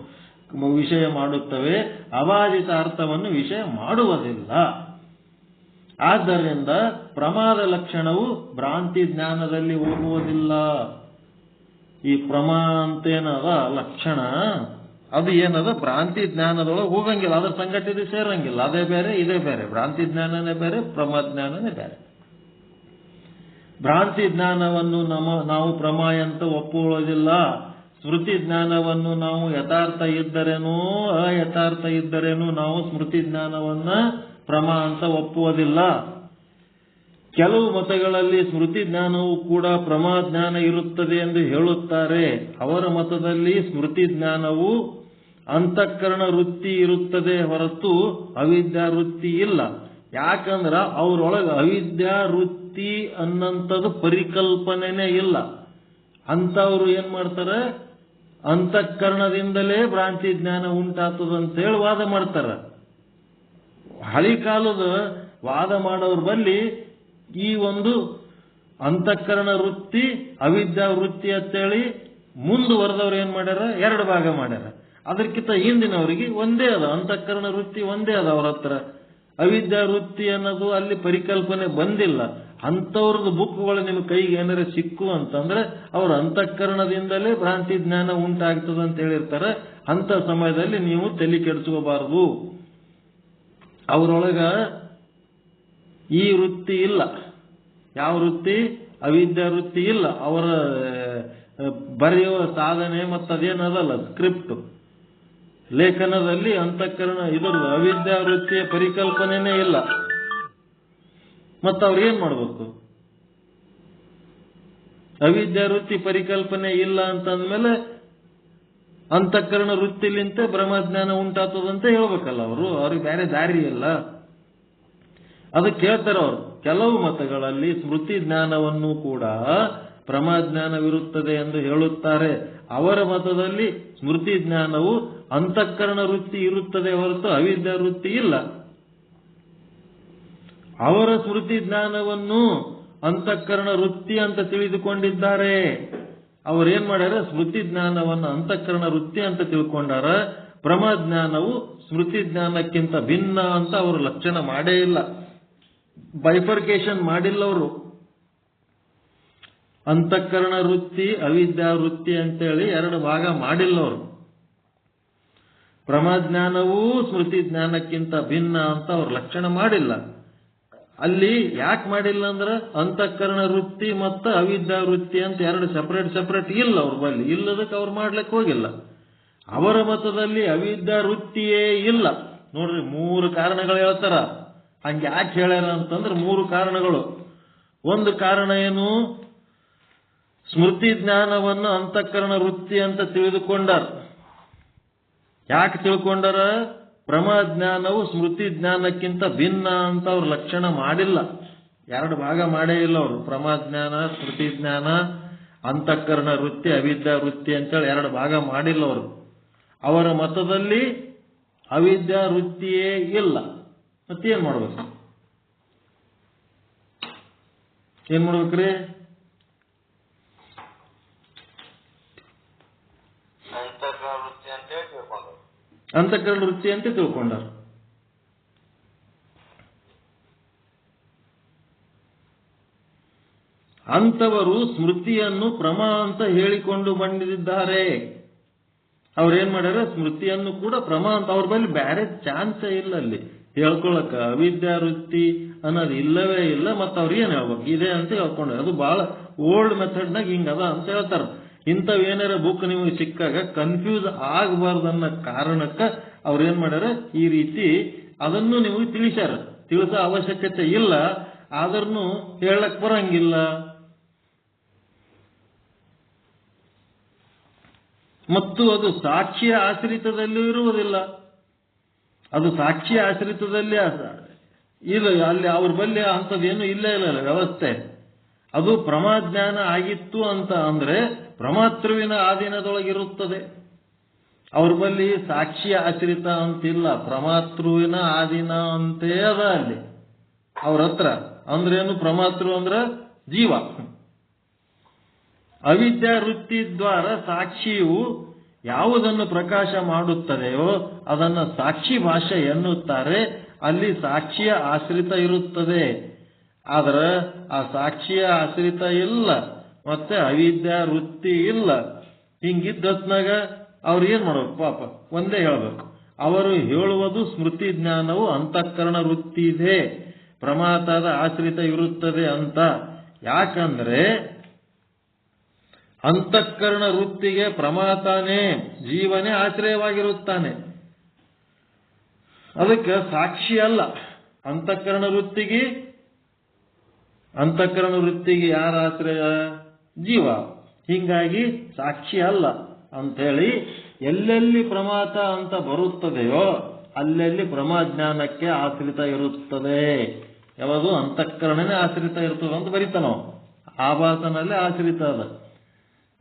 ವಿಷಯ ಮಾಡುತ್ತವೆ, ಅಬಾಧಿತ ಅರ್ಥವನ್ನು ವಿಷಯ ಮಾಡುವುದಿಲ್ಲ. ಆದ್ದರಿಂದ ಪ್ರಮಾದ ಲಕ್ಷಣವು ಭ್ರಾಂತಿ ಜ್ಞಾನದಲ್ಲಿ ಹೋಗುವುದಿಲ್ಲ. ಈ ಪ್ರಮಾ ಅಂತೇನದ ಲಕ್ಷಣ, ಅದು ಏನದ ಭ್ರಾಂತಿ ಜ್ಞಾನದೊಳಗೆ ಹೋಗಂಗಿಲ್ಲ. ಅದರ ಸಂಘಟಿತ ಸೇರಂಗಿಲ್ಲ. ಅದೇ ಬೇರೆ, ಇದೇ ಬೇರೆ. ಭ್ರಾಂತಿ ಜ್ಞಾನನೇ ಬೇರೆ, ಪ್ರಮಾ ಜ್ಞಾನನೇ ಬೇರೆ. ಭ್ರಾಂತಿ ಜ್ಞಾನವನ್ನು ನಾವು ಪ್ರಮಾ ಅಂತ ಒಪ್ಪುವುದಿಲ್ಲ. ಸ್ಮೃತಿ ಜ್ಞಾನವನ್ನು ನಾವು ಯಥಾರ್ಥ ಇದ್ದರೇನೋ ಅಯಥಾರ್ಥ ಇದ್ದರೇನೋ ನಾವು ಸ್ಮೃತಿ ಜ್ಞಾನವನ್ನ ಪ್ರಮಾ ಅಂತ ಒಪ್ಪುವುದಿಲ್ಲ. ಕೆಲವು ಮತಗಳಲ್ಲಿ ಸ್ಮೃತಿ ಜ್ಞಾನವು ಕೂಡ ಪ್ರಮಾಜ್ಞಾನ ಇರುತ್ತದೆ ಎಂದು ಹೇಳುತ್ತಾರೆ. ಅವರ ಮತದಲ್ಲಿ ಸ್ಮೃತಿ ಜ್ಞಾನವು ಅಂತಃಕರಣ ವೃತ್ತಿ ಇರುತ್ತದೆ ಹೊರತು ಅವಿದ್ಯಾ ವೃತ್ತಿ ಇಲ್ಲ. ಯಾಕಂದ್ರ ಅವರೊಳಗೆ ಅವಿದ್ಯಾ ವೃತ್ತಿ ಅನ್ನಂಥದ್ದು ಪರಿಕಲ್ಪನೆನೇ ಇಲ್ಲ. ಅಂತವ್ರು ಏನ್ ಮಾಡ್ತಾರೆ, ಅಂತಃಕರಣದಿಂದಲೇ ಭ್ರಾಂತಿ ಜ್ಞಾನ ಉಂಟಾಗ್ತದಂತೇಳಿ ವಾದ ಮಾಡ್ತಾರ. ಹಳಿ ಕಾಲದ ವಾದ ಮಾಡೋರ್ ಬಲ್ಲಿ ಈ ಒಂದು ಅಂತಃಕರಣ ವೃತ್ತಿ ಅವಿದ್ಯಾ ವೃತ್ತಿ ಅಂತೇಳಿ ಮುಂದುವರೆದವ್ರು ಏನ್ ಮಾಡ್ಯಾರ, ಎರಡು ಭಾಗ ಮಾಡ್ಯಾರ. ಅದಕ್ಕಿಂತ ಹಿಂದಿನವರಿಗೆ ಒಂದೇ ಅದ, ಅಂತಃಕರಣ ವೃತ್ತಿ ಒಂದೇ ಅದ ಅವ್ರ ಹತ್ರ. ಅವಿದ್ಯಾ ವೃತ್ತಿ ಅನ್ನೋದು ಅಲ್ಲಿ ಪರಿಕಲ್ಪನೆ ಬಂದಿಲ್ಲ. ಅಂಥವ್ರದ್ದು ಬುಕ್ಗಳು ನಿಮ್ಮ ಕೈಗೆ ಏನಾರ ಸಿಕ್ಕು ಅಂತಂದ್ರೆ ಅವ್ರ ಅಂತಃಕರಣದಿಂದಲೇ ಭ್ರಾಂತಿ ಜ್ಞಾನ ಉಂಟಾಗ್ತದ ಅಂತ ಹೇಳಿರ್ತಾರೆ. ಅಂತ ಸಮಯದಲ್ಲಿ ನೀವು ತಲೆ ಕೆಡಿಸ್ಕೋಬಾರದು. ಅವರೊಳಗ ಈ ವೃತ್ತಿ ಇಲ್ಲ. ಯಾವ ವೃತ್ತಿ? ಅವಿದ್ಯಾ ವೃತ್ತಿ ಇಲ್ಲ. ಅವರ ಬರೆಯುವ ಸಾಧನೆ ಮತ್ತದೇನದಲ್ಲ, ಸ್ಕ್ರಿಪ್ಟ್ ಲೇಖನದಲ್ಲಿ ಅಂತಃಕರಣ ಇದರದು ಅವಿದ್ಯಾ ವೃತ್ತಿಯ ಪರಿಕಲ್ಪನೆನೇ ಇಲ್ಲ. ಮತ್ತವ್ರು ಏನ್ ಮಾಡ್ಬೇಕು? ಅವಿದ್ಯಾ ವೃತ್ತಿ ಪರಿಕಲ್ಪನೆ ಇಲ್ಲ ಅಂತಂದ್ಮೇಲೆ ಅಂತಃಕರಣ ವೃತ್ತಿಲಿಂತ ಬ್ರಹ್ಮಜ್ಞಾನ ಉಂಟಾಗ್ತದಂತ ಹೇಳ್ಬೇಕಲ್ಲ ಅವರು. ಅವ್ರಿಗೆ ಬೇರೆ ದಾರಿ ಇಲ್ಲ. ಅದಕ್ಕೆ ಕೇಳ್ತಾರೆ ಅವರು, ಕೆಲವು ಮತಗಳಲ್ಲಿ ಸ್ಮೃತಿ ಜ್ಞಾನವನ್ನು ಕೂಡ ಪ್ರಮಾಜ್ಞಾನವಿರುತ್ತದೆ ಎಂದು ಹೇಳುತ್ತಾರೆ. ಅವರ ಮತದಲ್ಲಿ ಸ್ಮೃತಿ ಜ್ಞಾನವು ಅಂತಃಕರಣ ವೃತ್ತಿ ಇರುತ್ತದೆ ಹೊರತು ಅವಿದ್ಯಾ ವೃತ್ತಿ ಇಲ್ಲ. ಅವರ ಸ್ಮೃತಿ ಜ್ಞಾನವನ್ನು ಅಂತಃಕರಣ ವೃತ್ತಿ ಅಂತ ತಿಳಿದುಕೊಂಡಿದ್ದಾರೆ. ಅವರೇನ್ ಮಾಡ್ಯಾರ, ಸ್ಮೃತಿ ಜ್ಞಾನವನ್ನು ಅಂತಃಕರಣ ವೃತ್ತಿ ಅಂತ ತಿಳ್ಕೊಂಡಾರ. ಪ್ರಮಾಜ್ಞಾನವು ಸ್ಮೃತಿ ಜ್ಞಾನಕ್ಕಿಂತ ಭಿನ್ನ ಅಂತ ಅವರು ಲಕ್ಷಣ ಮಾಡೇ ಇಲ್ಲ, ಬೈಫರ್ಕೇಶನ್ ಮಾಡಿಲ್ಲ ಅವರು. ಅಂತಃಕರಣ ವೃತ್ತಿ ಅವಿದ್ಯಾ ವೃತ್ತಿ ಅಂತೇಳಿ ಎರಡು ಭಾಗ ಮಾಡಿಲ್ಲ ಅವರು. ಪ್ರಮಾಜ್ಞಾನವೂ ಸ್ಮೃತಿ ಜ್ಞಾನಕ್ಕಿಂತ ಭಿನ್ನ ಅಂತ ಅವ್ರ ಲಕ್ಷಣ ಮಾಡಿಲ್ಲ. ಅಲ್ಲಿ ಯಾಕೆ ಮಾಡಿಲ್ಲ ಅಂದ್ರೆ ಅಂತಃಕರಣ ವೃತ್ತಿ ಮತ್ತು ಅವಿದ್ಯಾ ವೃತ್ತಿ ಅಂತ ಎರಡು ಸೆಪರೇಟ್ ಇಲ್ಲ ಅವ್ರ ಬಲ್ಲಿ. ಇಲ್ಲದಕ್ಕೆ ಅವ್ರು ಮಾಡ್ಲಿಕ್ಕೆ ಹೋಗಿಲ್ಲ. ಅವರ ಮತದಲ್ಲಿ ಅವಿದ್ಯಾ ವೃತ್ತಿಯೇ ಇಲ್ಲ. ನೋಡ್ರಿ, 3 ಕಾರಣಗಳು ಹೇಳ್ತಾರ. ಹಂಗೆ ಯಾಕೆ ಹೇಳ್ಯಾರ ಅಂತಂದ್ರೆ 3 ಕಾರಣಗಳು. ಒಂದು ಕಾರಣ ಏನು, ಸ್ಮೃತಿ ಜ್ಞಾನವನ್ನು ಅಂತಃಕರಣ ವೃತ್ತಿ ಅಂತ ತಿಳಿದುಕೊಂಡಾರ. ಯಾಕೆ ತಿಳ್ಕೊಂಡಾರ? ಪ್ರಮಾಜ್ಞಾನವು ಸ್ಮೃತಿ ಜ್ಞಾನಕ್ಕಿಂತ ಭಿನ್ನ ಅಂತ ಅವ್ರ ಲಕ್ಷಣ ಮಾಡಿಲ್ಲ. ಎರಡು ಭಾಗ ಮಾಡೇ ಇಲ್ಲ ಅವರು. ಪ್ರಮಾಜ್ಞಾನ, ಸ್ಮೃತಿ ಜ್ಞಾನ, ಅಂತಃಕರಣ ವೃತ್ತಿ, ಅವಿದ್ಯಾ ವೃತ್ತಿ ಅಂತೇಳಿ ಎರಡು ಭಾಗ ಮಾಡಿಲ್ಲ ಅವರು. ಅವರ ಮತದಲ್ಲಿ ಅವಿದ್ಯಾ ವೃತ್ತಿಯೇ ಇಲ್ಲ. ಮತ್ತೇನ್ ಮಾಡ್ಬೇಕು? ಏನ್ ಮಾಡ್ಬೇಕ್ರಿ? ಅಂತಃಕರಣ ವೃತ್ತಿ ಅಂತ ತಿಳ್ಕೊಂಡಾರ. ಅಂತವರು ಸ್ಮೃತಿಯನ್ನು ಪ್ರಮಾ ಅಂತ ಹೇಳಿಕೊಂಡು ಬಂದಿದ್ದಾರೆ. ಅವ್ರೇನ್ ಮಾಡ್ಯಾರ, ಸ್ಮೃತಿಯನ್ನು ಕೂಡ ಪ್ರಮಾ ಅಂತ. ಅವ್ರ ಬಳಿ ಬೇರೆ ಚಾನ್ಸೇ ಇಲ್ಲ ಅಲ್ಲಿ ಹೇಳ್ಕೊಳಕ. ಅವಿದ್ಯಾ ವೃತ್ತಿ ಅನ್ನೋದು ಇಲ್ಲವೇ ಇಲ್ಲ. ಮತ್ತ ಅವ್ರು ಏನ್ ಹೇಳ್ಬೇಕು, ಇದೆ ಅಂತ ಹೇಳ್ಕೊಂಡ್ರೆ ಅದು ಬಹಳ ಓಲ್ಡ್ ಮೆಥಡ್ನಾಗ ಹಿಂಗದ ಅಂತ ಹೇಳ್ತಾರ. ಇಂಥವ್ ಏನಾರ ಬುಕ್ ನಿಮಗೆ ಸಿಕ್ಕಾಗ ಕನ್ಫ್ಯೂಸ್ ಆಗಬಾರ್ದನ್ನ ಕಾರಣಕ್ಕ ಅವ್ರೇನ್ ಮಾಡ್ಯಾರ, ಈ ರೀತಿ ಅದನ್ನು ನಿಮಗೆ ತಿಳಿಸ್ಯಾರ. ತಿಳಿಸೋ ಅವಶ್ಯಕತೆ ಇಲ್ಲ, ಆದ್ರೂ ಹೇಳಕ್ ಬರಂಗಿಲ್ಲ. ಮತ್ತು ಅದು ಸಾಕ್ಷಿಯ ಆಶ್ರಿತದಲ್ಲೂ ಇರುವುದಿಲ್ಲ. ಅದು ಸಾಕ್ಷಿಯ ಆಶ್ರಿತದಲ್ಲಿ ಇಲ್ಲ. ಅಲ್ಲಿ ಅವ್ರ ಬಳಿ ಅಂಥದ್ದೇನು ಇಲ್ಲ ವ್ಯವಸ್ಥೆ. ಅದು ಪ್ರಮಾಜ್ಞಾನ ಆಗಿತ್ತು ಅಂತ ಅಂದ್ರೆ ಪ್ರಮಾತೃವಿನ ಆಧೀನದೊಳಗಿರುತ್ತದೆ. ಅವ್ರ ಬಳಿ ಸಾಕ್ಷಿಯ ಆಶ್ರಿತ ಅಂತಿಲ್ಲ, ಪ್ರಮಾತೃವಿನ ಆಧೀನ ಅಂತೇ ಅದ ಅಲ್ಲಿ ಅವ್ರ ಹತ್ರ. ಅಂದ್ರೇನು? ಪ್ರಮಾತೃ ಅಂದ್ರ ಜೀವ. ಅವಿದ್ಯಾ ವೃತ್ತಿ ದ್ವಾರ ಸಾಕ್ಷಿಯು ಯಾವುದನ್ನು ಪ್ರಕಾಶ ಮಾಡುತ್ತದೆಯೋ ಅದನ್ನು ಸಾಕ್ಷಿ ಭಾಷೆ ಎನ್ನುತ್ತಾರೆ. ಅಲ್ಲಿ ಸಾಕ್ಷಿಯ ಆಶ್ರಿತ ಇರುತ್ತದೆ. ಆದ್ರೆ ಆ ಸಾಕ್ಷಿಯ ಆಶ್ರಿತ ಇಲ್ಲ, ಮತ್ತೆ ಅವಿದ್ಯಾ ವೃತ್ತಿ ಇಲ್ಲ. ಹಿಂಗಿದ್ದತ್ನಾಗ ಅವ್ರು ಏನ್ ಮಾಡ್ಬೇಕು? ಪಾಪ ಒಂದೇ ಹೇಳ್ಬೇಕು, ಅವರು ಹೇಳುವುದು ಸ್ಮೃತಿ ಜ್ಞಾನವು ಅಂತಃಕರಣ ವೃತ್ತಿ ಇದೆ, ಪ್ರಮಾತದ ಆಶ್ರಿತ ಇರುತ್ತದೆ ಅಂತ. ಯಾಕಂದ್ರೆ ಅಂತಃಕರಣ ವೃತ್ತಿಗೆ ಪ್ರಮಾತಾನೇ ಜೀವನೇ ಆಶ್ರಯವಾಗಿರುತ್ತಾನೆ. ಅದಕ್ಕೆ ಸಾಕ್ಷಿ ಅಲ್ಲ. ಅಂತಃಕರಣ ವೃತ್ತಿಗೆ ಅಂತಃಕರಣ ವೃತ್ತಿಗೆ ಯಾರ ಆಶ್ರಯ? ಜೀವ. ಹೀಗಾಗಿ ಸಾಕ್ಷಿ ಅಲ್ಲ ಅಂಥೇಳಿ ಎಲ್ಲೆಲ್ಲಿ ಪ್ರಮಾತ ಅಂತ ಬರುತ್ತದೆಯೋ ಅಲ್ಲೆಲ್ಲಿ ಪ್ರಮಾಜ್ಞಾನಕ್ಕೆ ಆಶ್ರಿತ ಇರುತ್ತದೆ. ಯಾವುದು? ಅಂತಃಕರಣನೇ ಆಶ್ರಿತ ಇರ್ತದೆ ಅಂತ ಬರೀತಾನೋ, ಆಭಾಸನಲ್ಲೇ ಆಶ್ರಿತ ಅದ.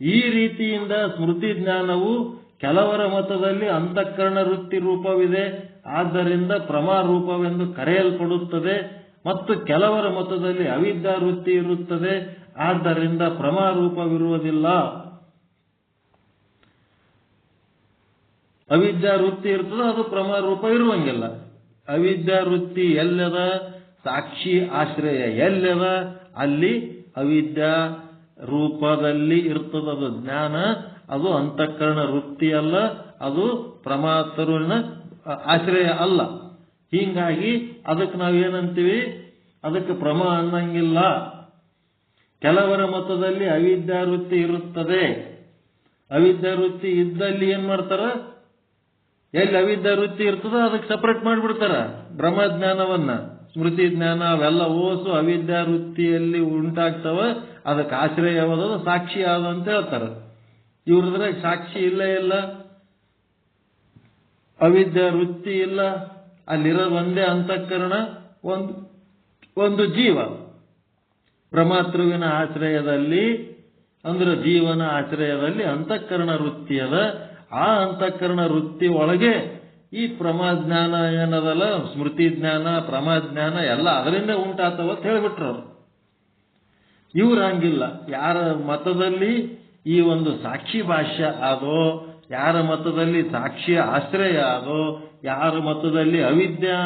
ಈ ರೀತಿಯಿಂದ ಸ್ಮೃತಿ ಜ್ಞಾನವು ಕೆಲವರ ಮತದಲ್ಲಿ ಅಂತಃಕರಣ ವೃತ್ತಿ ರೂಪವಿದೆ, ಆದ್ದರಿಂದ ಪ್ರಮಾ ರೂಪವೆಂದು ಕರೆಯಲ್ಪಡುತ್ತದೆ. ಮತ್ತು ಕೆಲವರ ಮತದಲ್ಲಿ ಅವಿದ್ಯಾ ವೃತ್ತಿ ಇರುತ್ತದೆ, ಆದ್ದರಿಂದ ಪ್ರಮಾ ರೂಪವಿರುವುದಿಲ್ಲ. ಅವಿದ್ಯಾ ವೃತ್ತಿ ಇರ್ತದೆ, ಅದು ಪ್ರಮಾ ರೂಪ ಇರುವಂಗಿಲ್ಲ. ಅವಿದ್ಯಾ ವೃತ್ತಿ ಎಲ್ಲದ? ಸಾಕ್ಷಿ ಆಶ್ರಯ ಎಲ್ಲದ ಅಲ್ಲಿ ಅವಿದ್ಯಾ ರೂಪದಲ್ಲಿ ಇರ್ತದದು ಜ್ಞಾನ. ಅದು ಅಂತಃಕರಣ ವೃತ್ತಿ ಅಲ್ಲ, ಅದು ಪ್ರಮಾತರುವಿನ ಆಶ್ರಯ ಅಲ್ಲ. ಹೀಗಾಗಿ ಅದಕ್ಕೆ ನಾವೇನಂತೀವಿ? ಅದಕ್ಕೆ ಪ್ರಮಾ ಅನ್ನಂಗಿಲ್ಲ. ಕೆಲವರ ಮತದಲ್ಲಿ ಅವಿದ್ಯಾ ವೃತ್ತಿ ಇರುತ್ತದೆ. ಅವಿದ್ಯಾ ವೃತ್ತಿ ಇದ್ದಲ್ಲಿ ಏನ್ ಮಾಡ್ತಾರ? ಎಲ್ಲಿ ಅವಿದ್ಯಾ ವೃತ್ತಿ ಇರ್ತದೋ ಅದಕ್ಕೆ ಸಪರೇಟ್ ಮಾಡಿಬಿಡ್ತಾರ ಬ್ರಹ್ಮಜ್ಞಾನವನ್ನ. ಸ್ಮೃತಿ ಜ್ಞಾನ ಅವೆಲ್ಲ ಓಸು ಅವಿದ್ಯಾ ವೃತ್ತಿಯಲ್ಲಿ ಉಂಟಾಗ್ತವ, ಅದಕ್ಕೆ ಆಶ್ರಯವಾದ ಸಾಕ್ಷಿ ಆದ ಅಂತ ಹೇಳ್ತಾರೆ. ಇವ್ರದ್ರೆ ಸಾಕ್ಷಿ ಇಲ್ಲ, ಅವಿದ್ಯಾ ವೃತ್ತಿ ಇಲ್ಲ, ಅಲ್ಲಿರೋದು ಒಂದೇ ಅಂತಃಕರಣ, ಒಂದು ಜೀವ. ಪ್ರಮಾತೃವಿನ ಆಶ್ರಯದಲ್ಲಿ ಅಂದ್ರೆ ಜೀವನ ಆಶ್ರಯದಲ್ಲಿ ಅಂತಃಕರಣ ವೃತ್ತಿ ಅದ. ಆ ಅಂತಃಕರಣ ವೃತ್ತಿ ಒಳಗೆ ಈ ಪ್ರಮಾಜ್ಞಾನ ಏನದಲ್ಲ, ಸ್ಮೃತಿ ಜ್ಞಾನ ಪ್ರಮಾಜ್ಞಾನ ಎಲ್ಲ ಅದರಿಂದ ಉಂಟಾತವ ಅಂತ ಹೇಳಿಬಿಟ್ರು. ಇವ್ರು ಹಂಗಿಲ್ಲ. ಯಾರ ಮತದಲ್ಲಿ ಈ ಒಂದು ಸಾಕ್ಷಿ ಭಾಷ್ಯ ಆದೋ, ಯಾರ ಮತದಲ್ಲಿ ಸಾಕ್ಷಿಯ ಆಶ್ರಯ ಆದೋ, ಯಾರ ಮತದಲ್ಲಿ ಅವಿದ್ಯಾ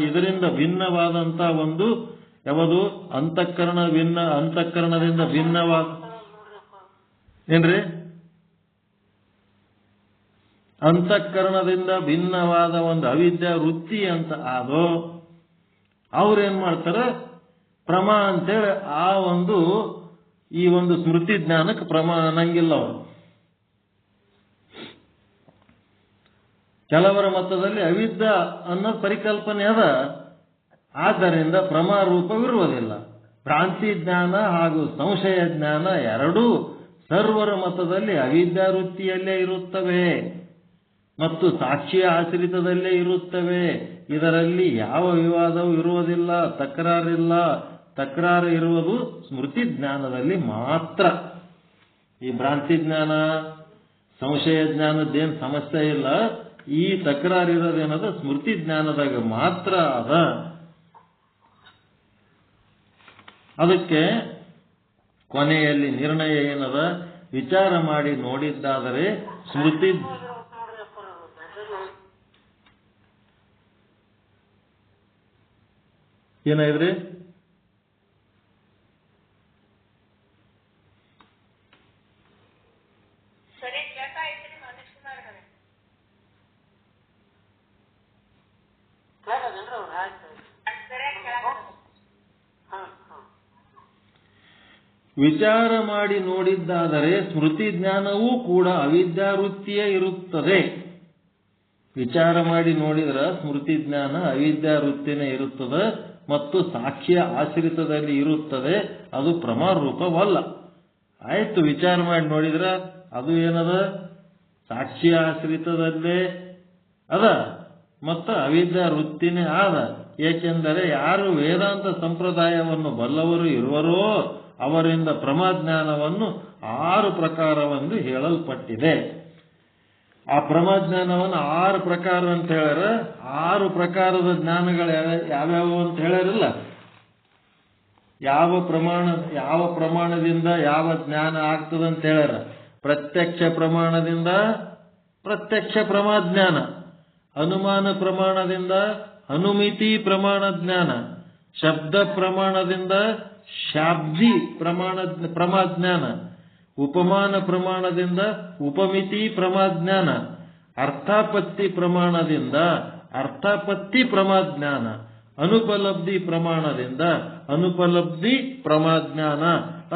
ಇದರಿಂದ ಭಿನ್ನವಾದಂತ ಒಂದು ಯಾವುದು ಅಂತಃಕರಣದಿಂದ ಭಿನ್ನವಾದ ಏನ್ರಿ? ಅಂತಃಕರಣದಿಂದ ಭಿನ್ನವಾದ ಒಂದು ಅವಿದ್ಯಾ ವೃತ್ತಿ ಅಂತ ಆದೋ ಅವ್ರೇನ್ ಮಾಡ್ತಾರ? ಪ್ರಮಾ ಅಂತೇಳಿ ಈ ಒಂದು ಸ್ಮೃತಿ ಜ್ಞಾನಕ್ಕೆ ಪ್ರಮಾ ಅನ್ನಂಗಿಲ್ಲ ಅವರು. ಕೆಲವರ ಮತದಲ್ಲಿ ಅವಿದ್ಯಾ ಅನ್ನೋ ಪರಿಕಲ್ಪನೆ ಅದ, ಆದ್ದರಿಂದ ಪ್ರಮಾ ರೂಪವಿರುವುದಿಲ್ಲ. ಭ್ರಾಂತಿ ಜ್ಞಾನ ಹಾಗೂ ಸಂಶಯ ಜ್ಞಾನ ಎರಡೂ ಸರ್ವರ ಮತದಲ್ಲಿ ಅವಿದ್ಯಾ ವೃತ್ತಿಯಲ್ಲೇ ಇರುತ್ತವೆ ಮತ್ತು ಸಾಕ್ಷಿಯ ಆಶ್ರಿತದಲ್ಲೇ ಇರುತ್ತವೆ. ಇದರಲ್ಲಿ ಯಾವ ವಿವಾದವೂ ಇರುವುದಿಲ್ಲ, ತಕರಾರಿಲ್ಲ. ತಕರಾರು ಇರುವುದು ಸ್ಮೃತಿ ಜ್ಞಾನದಲ್ಲಿ ಮಾತ್ರ. ಈ ಭ್ರಾಂತಿ ಜ್ಞಾನ ಸಂಶಯ ಜ್ಞಾನದ್ದೇನು ಸಮಸ್ಯೆ ಇಲ್ಲ. ಈ ತಕರಾರು ಇರೋದೇನದ ಸ್ಮೃತಿ ಜ್ಞಾನದಾಗ ಮಾತ್ರ ಅದ. ಅದಕ್ಕೆ ಕೊನೆಯಲ್ಲಿ ನಿರ್ಣಯ ಏನದ? ವಿಚಾರ ಮಾಡಿ ನೋಡಿದ್ದಾದರೆ ಸ್ಮೃತಿ ಏನಾಯ್ದ್ರಿ? ವಿಚಾರ ಮಾಡಿ ನೋಡಿದ್ದಾದರೆ ಸ್ಮೃತಿ ಜ್ಞಾನವೂ ಕೂಡ ಅವಿದ್ಯಾ ವೃತ್ತಿಯೇ ಇರುತ್ತದೆ. ವಿಚಾರ ಮಾಡಿ ನೋಡಿದ್ರ ಸ್ಮೃತಿ ಜ್ಞಾನ ಅವಿದ್ಯಾ ವೃತ್ತಿನೇ ಇರುತ್ತದೆ ಮತ್ತು ಸಾಕ್ಷಿಯ ಆಶ್ರಿತದಲ್ಲಿ ಇರುತ್ತದೆ. ಅದು ಪ್ರಮಾ ರೂಪವಲ್ಲ. ಆಯ್ತು, ವಿಚಾರ ಮಾಡಿ ನೋಡಿದ್ರ ಅದು ಏನದ? ಸಾಕ್ಷಿಯ ಆಶ್ರಿತದಲ್ಲೇ ಅದ ಮತ್ತು ಅವಿದ್ಯಾ ವೃತ್ತಿನೇ ಆದ. ಏಕೆಂದರೆ ಯಾರು ವೇದಾಂತ ಸಂಪ್ರದಾಯವನ್ನು ಬಲ್ಲವರು ಇರುವರೋ ಅವರಿಂದ ಪ್ರಮಾಜ್ಞಾನವನ್ನು 6 ಪ್ರಕಾರವೆಂದು ಹೇಳಲ್ಪಟ್ಟಿದೆ. ಆ ಪ್ರಮಾಜ್ಞಾನವನ್ನು 6 ಪ್ರಕಾರ ಅಂತ ಹೇಳ್ಯಾರ. 6 ಪ್ರಕಾರದ ಜ್ಞಾನಗಳು ಯಾವ್ಯಾವು ಅಂತ ಹೇಳ್ಯಾರಿಲ್ಲ. ಯಾವ ಪ್ರಮಾಣದಿಂದ ಯಾವ ಜ್ಞಾನ ಆಗ್ತದಂತ ಹೇಳ್ಯಾರ. ಪ್ರತ್ಯಕ್ಷ ಪ್ರಮಾಣದಿಂದ ಪ್ರತ್ಯಕ್ಷ ಪ್ರಮಾಜ್ಞಾನ, ಅನುಮಾನ ಪ್ರಮಾಣದಿಂದ ಅನುಮಿತಿ ಪ್ರಮಾಣ ಜ್ಞಾನ, ಶಬ್ದ ಪ್ರಮಾಣದಿಂದ ಶಾಬ್ದಿ ಪ್ರಮಾಜ್ಞಾನ, ಉಪಮಾನ ಪ್ರಮಾಣದಿಂದ ಉಪಮಿತಿ ಪ್ರಮಾಜ್ಞಾನ, ಅರ್ಥಾಪತ್ತಿ ಪ್ರಮಾಣದಿಂದ ಅರ್ಥಾಪತ್ತಿ ಪ್ರಮಾಜ್ಞಾನ, ಅನುಪಲಬ್ಧಿ ಪ್ರಮಾಣದಿಂದ ಅನುಪಲಬ್ಧಿ ಪ್ರಮಾಜ್ಞಾನ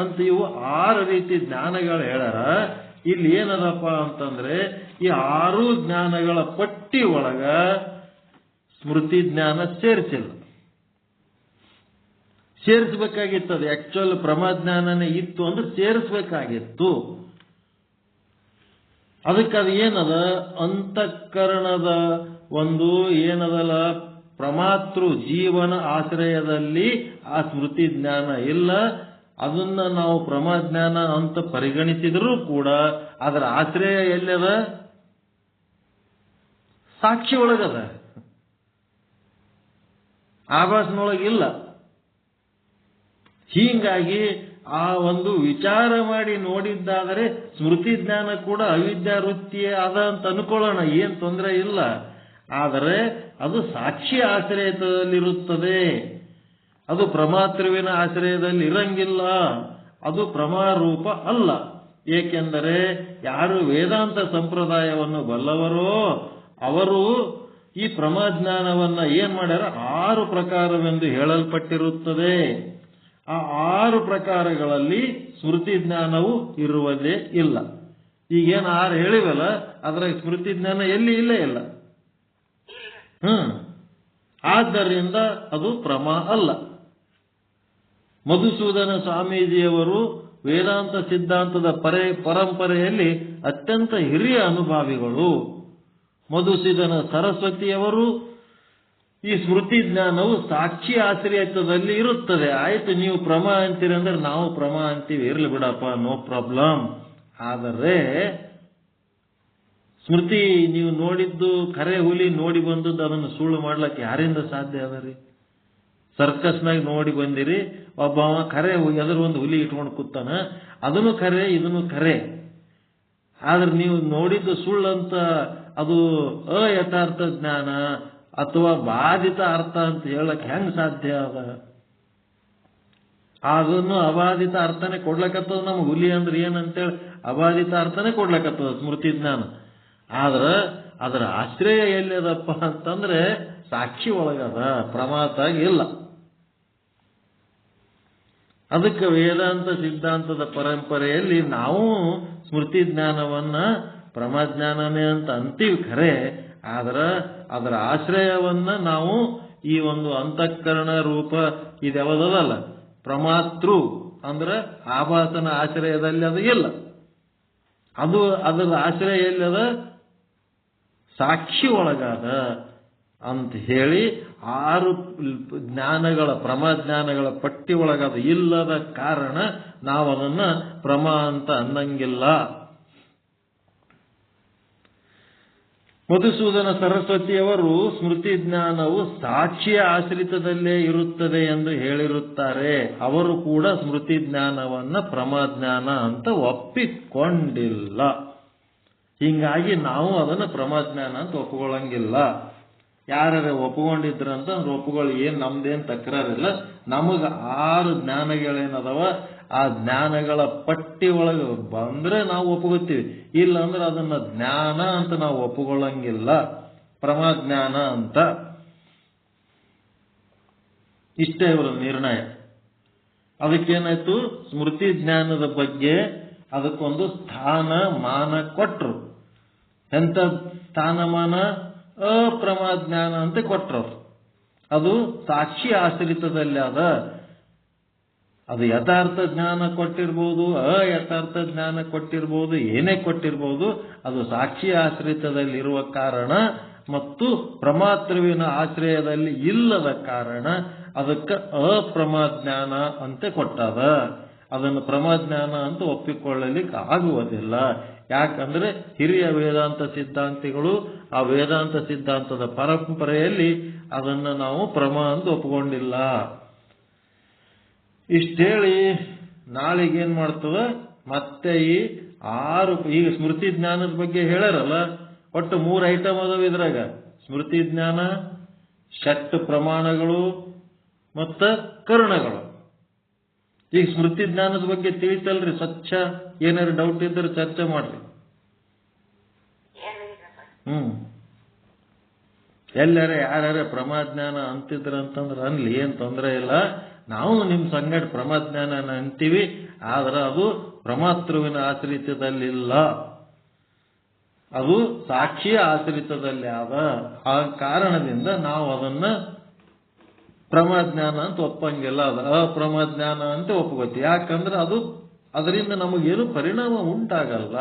ಅಂತ ಇವು 6 ರೀತಿ ಜ್ಞಾನಗಳು ಹೇಳ್ಯಾರ. ಇಲ್ಲಿ ಏನದಪ್ಪ ಅಂತಂದ್ರೆ ಈ 6 ಜ್ಞಾನಗಳ ಪಟ್ಟಿ ಒಳಗ ಸ್ಮೃತಿ ಜ್ಞಾನ ಸೇರಿಸಿಲ್ಲ. ಸೇರಿಸಬೇಕಾಗಿತ್ತು. ಅದು ಆಕ್ಚುಯಲ್ ಪ್ರಮಾಜ್ಞಾನನೇ ಇತ್ತು ಅಂದ್ರೆ ಸೇರಿಸಬೇಕಾಗಿತ್ತು. ಅದಕ್ಕೆ ಅದು ಏನದ, ಅಂತಃಕರಣದ ಒಂದು ಏನದಲ್ಲ ಪ್ರಮಾತೃ ಜೀವನ ಆಶ್ರಯದಲ್ಲಿ ಆ ಸ್ಮೃತಿ ಜ್ಞಾನ ಇಲ್ಲ. ಅದನ್ನ ನಾವು ಪ್ರಮಾಜ್ಞಾನ ಅಂತ ಪರಿಗಣಿಸಿದರೂ ಕೂಡ ಅದರ ಆಶ್ರಯ ಎಲ್ಲದ, ಸಾಕ್ಷಿ ಒಳಗದ, ಆಭಾಸನೊಳಗಿಲ್ಲ. ಹೀಗಾಗಿ ಆ ಒಂದು ವಿಚಾರ ಮಾಡಿ ನೋಡಿದ್ದಾದರೆ ಸ್ಮೃತಿ ಜ್ಞಾನ ಕೂಡ ಅವಿದ್ಯಾ ವೃತ್ತಿಯೇ ಅದ ಅಂತ ಅನ್ಕೊಳ್ಳೋಣ, ಏನ್ ತೊಂದರೆ ಇಲ್ಲ. ಆದರೆ ಅದು ಸಾಕ್ಷಿ ಆಶ್ರಯದಲ್ಲಿರುತ್ತದೆ, ಅದು ಪ್ರಮಾತೃವಿನ ಆಶ್ರಯದಲ್ಲಿ ಇರಂಗಿಲ್ಲ, ಅದು ಪ್ರಮಾರೂಪ ಅಲ್ಲ. ಏಕೆಂದರೆ ಯಾರು ವೇದಾಂತ ಸಂಪ್ರದಾಯವನ್ನು ಬಲ್ಲವರೋ ಅವರು ಈ ಪ್ರಮಾಜ್ಞಾನವನ್ನ ಏನ್ ಮಾಡ್ಯಾರ, 6 ಪ್ರಕಾರವೆಂದು ಹೇಳಲ್ಪಟ್ಟಿರುತ್ತದೆ. ಆ 6 ಪ್ರಕಾರಗಳಲ್ಲಿ ಸ್ಮೃತಿ ಜ್ಞಾನವು ಇರುವುದೇ ಇಲ್ಲ. ಈಗೇನು 6 ಹೇಳಿವಲ್ಲ, ಅದ್ರಾಗ ಸ್ಮೃತಿ ಜ್ಞಾನ ಎಲ್ಲಿ ಇಲ್ಲೇ ಇಲ್ಲ. ಆದ್ದರಿಂದ ಅದು ಪ್ರಮಾ ಅಲ್ಲ. ಮಧುಸೂದನ ಸ್ವಾಮೀಜಿಯವರು ವೇದಾಂತ ಸಿದ್ಧಾಂತದ ಪರಂಪರೆಯಲ್ಲಿ ಅತ್ಯಂತ ಹಿರಿಯ ಅನುಭಾವಿಗಳು. ಮಧುಸೂದನ ಸರಸ್ವತಿಯವರು ಈ ಸ್ಮೃತಿ ಜ್ಞಾನವು ಸಾಕ್ಷಿ ಆಶ್ರಯತ್ವದಲ್ಲಿ ಇರುತ್ತದೆ. ಆಯ್ತು, ನೀವು ಪ್ರಮಾ ಅಂತೀರಿ ಅಂದ್ರೆ ನಾವು ಪ್ರಮಾ ಅಂತೀವಿ, ಇರ್ಲಿ ಬಿಡಪ್ಪ, ನೋ ಪ್ರಾಬ್ಲಮ್. ಆದರೆ ಸ್ಮೃತಿ ನೀವು ನೋಡಿದ್ದು ಕರೆ ಹುಲಿ ನೋಡಿ ಬಂದದ್ದು ಅದನ್ನು ಸುಳ್ಳು ಮಾಡ್ಲಕ್ಕೆ ಯಾರಿಂದ ಸಾಧ್ಯ ಅದ ರೀ? ಸರ್ಕಸ್ನಾಗ ನೋಡಿ ಬಂದಿರಿ, ಒಬ್ಬವ ಕರೆ ಎದುರು ಒಂದು ಹುಲಿ ಇಟ್ಕೊಂಡು ಕೂತಾನ, ಅದನ್ನು ಕರೆ ಇದನ್ನು ಕರೆ. ಆದ್ರೆ ನೀವು ನೋಡಿದ್ದು ಸುಳ್ಳಂತ ಅದು ಅಯಥಾರ್ಥ ಜ್ಞಾನ ಅಥವಾ ಬಾಧಿತ ಅರ್ಥ ಅಂತ ಹೇಳಕ್ ಹೆಂಗ್ ಸಾಧ್ಯ ಅದ? ಅದನ್ನು ಅಬಾಧಿತ ಅರ್ಥನೇ ಕೊಡ್ಲಕತ್ತದ. ನಮ್ಗೆ ಹುಲಿ ಅಂದ್ರೆ ಏನಂತೇಳಿ ಅಬಾಧಿತ ಅರ್ಥನೇ ಕೊಡ್ಲಕತ್ತದ ಸ್ಮೃತಿ ಜ್ಞಾನ. ಆದ್ರ ಅದರ ಆಶ್ರಯ ಎಲ್ಲಿದಪ್ಪ ಅಂತಂದ್ರೆ ಸಾಕ್ಷಿ ಒಳಗದ, ಪ್ರಮಾತಾಗಿ ಇಲ್ಲ. ಅದಕ್ಕೆ ವೇದಾಂತ ಸಿದ್ಧಾಂತದ ಪರಂಪರೆಯಲ್ಲಿ ನಾವು ಸ್ಮೃತಿ ಜ್ಞಾನವನ್ನ ಪ್ರಮಾಜ್ಞಾನನೇ ಅಂತ ಅಂತೀವಿ ಖರೆ, ಆದ್ರ ಅದರ ಆಶ್ರಯವನ್ನ ನಾವು ಈ ಒಂದು ಅಂತಃಕರಣ ರೂಪ ಇದೆವದಲ್ಲ ಪ್ರಮಾತೃ ಅಂದ್ರೆ ಆಭಾಸನ ಆಶ್ರಯದಲ್ಲಿ ಅದು ಇಲ್ಲ. ಅದು ಅದರ ಆಶ್ರಯ ಎಲ್ಲದ, ಸಾಕ್ಷಿ ಒಳಗಾದ ಅಂತ ಹೇಳಿ 6 ಜ್ಞಾನಗಳ ಪ್ರಮಾಜ್ಞಾನಗಳ ಪಟ್ಟಿ ಒಳಗದ ಇಲ್ಲದ ಕಾರಣ ನಾವು ಅದನ್ನ ಪ್ರಮಾ ಅಂತ ಅನ್ನಂಗಿಲ್ಲ. ಮಧುಸೂದನ ಸರಸ್ವತಿಯವರು ಸ್ಮೃತಿ ಜ್ಞಾನವು ಸಾಕ್ಷಿಯ ಆಶ್ರಿತದಲ್ಲೇ ಇರುತ್ತದೆ ಎಂದು ಹೇಳಿರುತ್ತಾರೆ. ಅವರು ಕೂಡ ಸ್ಮೃತಿ ಜ್ಞಾನವನ್ನ ಪ್ರಮಾಜ್ಞಾನ ಅಂತ ಒಪ್ಪಿಕೊಂಡಿಲ್ಲ. ಹೀಗಾಗಿ ನಾವು ಅದನ್ನು ಪ್ರಮಾಜ್ಞಾನ ಅಂತ ಒಪ್ಪಿಕೊಳ್ಳಂಗಿಲ್ಲ. ಯಾರು ಒಪ್ಪಿಕೊಂಡಿದ್ರಂತ ಒಪ್ಪಿಕೊಳ್ಳಿ, ಏನ್ ನಮ್ದೇನ್ ತಕರಾರಿಲ್ಲ. ನಮಗ 6 ಜ್ಞಾನಗಳೇನದವ ಆ ಜ್ಞಾನಗಳ ಪಟ್ಟಿ ಒಳಗೆ ಬಂದ್ರೆ ನಾವು ಒಪ್ಪಿಕೊತೀವಿ, ಇಲ್ಲ ಅಂದ್ರೆ ಅದನ್ನ ಜ್ಞಾನ ಅಂತ ನಾವು ಒಪ್ಪಿಕೊಳ್ಳಂಗಿಲ್ಲ, ಪ್ರಮಾಜ್ಞಾನ ಅಂತ. ಇಷ್ಟೇ ಇವರ ನಿರ್ಣಯ. ಅದಕ್ಕೇನಾಯ್ತು, ಸ್ಮೃತಿ ಜ್ಞಾನದ ಬಗ್ಗೆ ಅದಕ್ಕೊಂದು ಸ್ಥಾನ ಮಾನ ಕೊಟ್ರು. ಎಂತ ಸ್ಥಾನಮಾನ? ಅಪ್ರಮಾಜ್ಞಾನ ಅಂತ ಕೊಟ್ರು. ಅದು ಸಾಕ್ಷಿ ಆಶ್ರಿತದಲ್ಲಿ ಅದ. ಅದು ಯಥಾರ್ಥ ಜ್ಞಾನ ಕೊಟ್ಟಿರ್ಬೋದು, ಅಯಥಾರ್ಥ ಜ್ಞಾನ ಕೊಟ್ಟಿರ್ಬೋದು, ಏನೇ ಕೊಟ್ಟಿರ್ಬೋದು, ಅದು ಸಾಕ್ಷಿ ಆಶ್ರಿತದಲ್ಲಿರುವ ಕಾರಣ ಮತ್ತು ಪ್ರಮಾತೃವಿನ ಆಶ್ರಯದಲ್ಲಿ ಇಲ್ಲದ ಕಾರಣ ಅದಕ್ಕೆ ಅಪ್ರಮಾಜ್ಞಾನ ಅಂತ ಕೊಟ್ಟದ. ಅದನ್ನು ಪ್ರಮಾಜ್ಞಾನ ಅಂತ ಒಪ್ಪಿಕೊಳ್ಳಲಿಕ್ಕೆ ಆಗುವುದಿಲ್ಲ. ಯಾಕಂದ್ರೆ ಹಿರಿಯ ವೇದಾಂತ ಸಿದ್ಧಾಂತಿಗಳು ಆ ವೇದಾಂತ ಸಿದ್ಧಾಂತದ ಪರಂಪರೆಯಲ್ಲಿ ಅದನ್ನು ನಾವು ಪ್ರಮಾ ಅಂತ ಒಪ್ಪಿಕೊಂಡಿಲ್ಲ. ಇಷ್ಟೇಳಿ ನಾಳೆಗೇನ್ ಮಾಡ್ತದ, ಮತ್ತೆ ಈ 6 ಈಗ ಸ್ಮೃತಿ ಜ್ಞಾನದ ಬಗ್ಗೆ ಹೇಳ್ಯಾರಲ್ಲ, ಒಟ್ಟು 3 ಐಟಮ್ ಅದಾವ ಇದ್ರಾಗ. ಸ್ಮೃತಿ ಜ್ಞಾನ, ಷಟ್ ಪ್ರಮಾಣಗಳು ಮತ್ತ ಕರ್ಣಗಳು. ಈಗ ಸ್ಮೃತಿ ಜ್ಞಾನದ ಬಗ್ಗೆ ತಿಳಿತಲ್ರಿ? ಸ್ವಚ್ಛ ಏನಾರು ಡೌಟ್ ಇದ್ರೆ ಚರ್ಚೆ ಮಾಡ್ರಿ. ಎಲ್ಲಾರ ಯಾರ್ಯಾರ ಪ್ರಮಾಜ್ಞಾನ ಅಂತಿದ್ರಂತಂದ್ರೆ ಅನ್ಲಿ, ಏನ್ ತೊಂದರೆ ಇಲ್ಲ. ನಾವು ನಿಮ್ ಸಂಗಡ ಪ್ರಮಾಜ್ಞಾನ ಅಂತೀವಿ, ಆದ್ರೆ ಅದು ಪ್ರಮಾತೃವಿನ ಆಶ್ರಿತದಲ್ಲಿಲ್ಲ, ಅದು ಸಾಕ್ಷಿಯ ಆಶ್ರಿತದಲ್ಲಿ ಆದ. ಆ ಕಾರಣದಿಂದ ನಾವು ಅದನ್ನ ಪ್ರಮಾಜ್ಞಾನ ಅಂತ ಒಪ್ಪಂಗಿಲ್ಲ, ಅದು ಅಪ್ರಮಾಜ್ಞಾನ ಅಂತ ಒಪ್ಕೋತಿ. ಯಾಕಂದ್ರೆ ಅದರಿಂದ ನಮಗೇನು ಪರಿಣಾಮ ಉಂಟಾಗಲ್ಲ.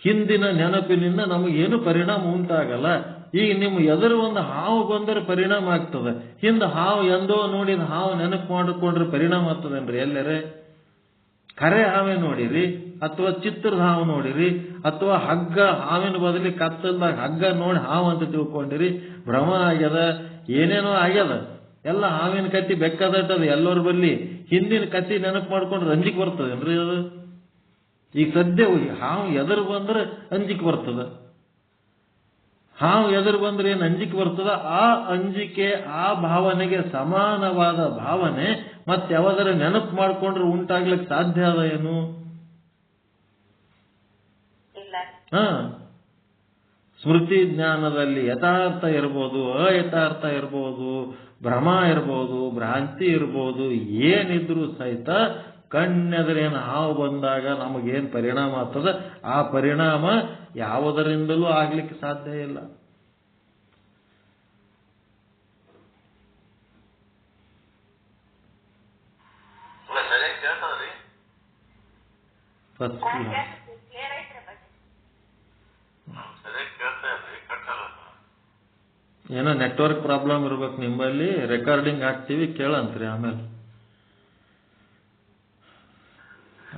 ಹಿಂದಿನ ನೆನಪಿನಿಂದ ನಮಗೇನು ಪರಿಣಾಮ ಉಂಟಾಗಲ್ಲ. ಈಗ ನಿಮ್ಮ ಎದುರು ಒಂದು ಹಾವು ಬಂದರೆ ಪರಿಣಾಮ ಆಗ್ತದೆ. ಹಿಂದೆ ಹಾವು ಎಂದೋ ನೋಡಿದ ಹಾವು ನೆನಪು ಮಾಡಿಕೊಂಡ್ರೆ ಪರಿಣಾಮ ಆಗ್ತದೇನ್ರಿ? ಎಲ್ಲರೇ ಕರೆ ಹಾವೇ ನೋಡಿರಿ, ಅಥವಾ ಚಿತ್ರದ ಹಾವು ನೋಡಿರಿ, ಅಥವಾ ಹಗ್ಗ ಹಾವಿನ ಬದಲಿ ಕತ್ತಲ್ದಾಗ ಹಗ್ಗ ನೋಡಿ ಹಾವು ಅಂತ ತಿಳ್ಕೊಂಡಿರಿ, ಭ್ರಮ ಆಗ್ಯದ, ಏನೇನೋ ಆಗ್ಯದ. ಎಲ್ಲ ಹಾವಿನ ಕತ್ತಿ ಬೆಕ್ಕದಟ್ಟದ ಎಲ್ಲರ ಬಲ್ಲಿ. ಹಿಂದಿನ ಕತ್ತಿ ನೆನಪು ಮಾಡ್ಕೊಂಡ್ರೆ ಅಂಜಿಕೆ ಬರ್ತದೇನ್ರಿ ಅದು? ಈಗ ಸದ್ಯ ಹಾವು ಎದುರು ಬಂದ್ರೆ ಅಂಜಿಕೆ ಬರ್ತದ. ಹಾವು ಎದುರು ಬಂದ್ರೆ ಏನು ಅಂಜಿಕೆ ಬರ್ತದ? ಆ ಅಂಜಿಕೆ, ಆ ಭಾವನೆಗೆ ಸಮಾನವಾದ ಭಾವನೆ ಮತ್ತೆ ಯಾವ್ದಾರ ನೆನಪು ಮಾಡ್ಕೊಂಡ್ರೆ ಉಂಟಾಗ್ಲಿಕ್ಕೆ ಸಾಧ್ಯ ಅದ ಏನು? ಸ್ಮೃತಿ ಜ್ಞಾನದಲ್ಲಿ ಯಥಾರ್ಥ ಇರ್ಬೋದು, ಅಯಥಾರ್ಥ ಇರ್ಬೋದು, ಭ್ರಮ ಇರ್ಬೋದು, ಭ್ರಾಂತಿ ಇರ್ಬೋದು, ಏನಿದ್ರು ಸಹಿತ ಕಣ್ಣೆದರೇನು ಹಾವು ಬಂದಾಗ ನಮಗೇನು ಪರಿಣಾಮ ಆಗ್ತದ, ಆ ಪರಿಣಾಮ ಯಾವುದರಿಂದಲೂ ಆಗ್ಲಿಕ್ಕೆ ಸಾಧ್ಯ ಇಲ್ಲ. ಏನೋ ನೆಟ್ವರ್ಕ್ ಪ್ರಾಬ್ಲಮ್ ಇರ್ಬೇಕು ನಿಮ್ಮಲ್ಲಿ. ರೆಕಾರ್ಡಿಂಗ್ ಹಾಕ್ತೀವಿ, ಕೇಳಂತ್ರಿ ಆಮೇಲೆ.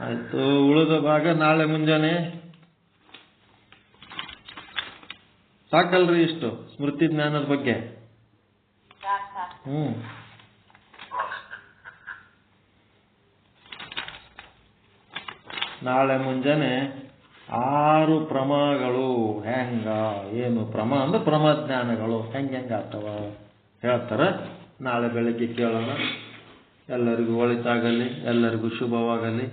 ಆಯ್ತು, ಉಳಿದ ಭಾಗ ನಾಳೆ ಮುಂಜಾನೆ. ಸಾಕಲ್ರಿ ಇಷ್ಟು ಸ್ಮೃತಿ ಜ್ಞಾನದ ಬಗ್ಗೆ? ನಾಳೆ ಮುಂಜಾನೆ 6 ಪ್ರಮಾಗಳು ಹೆಂಗ, ಏನು ಪ್ರಮ ಅಂದ್ರೆ ಪ್ರಮಾಜ್ಞಾನಗಳು ಹೆಂಗ ಆಗ್ತವ ಹೇಳ್ತಾರ. ನಾಳೆ ಬೆಳಗ್ಗೆ ಕೇಳೋಣ. ಎಲ್ಲರಿಗೂ ಒಳಿತಾಗಲಿ, ಎಲ್ಲರಿಗೂ ಶುಭವಾಗಲಿ.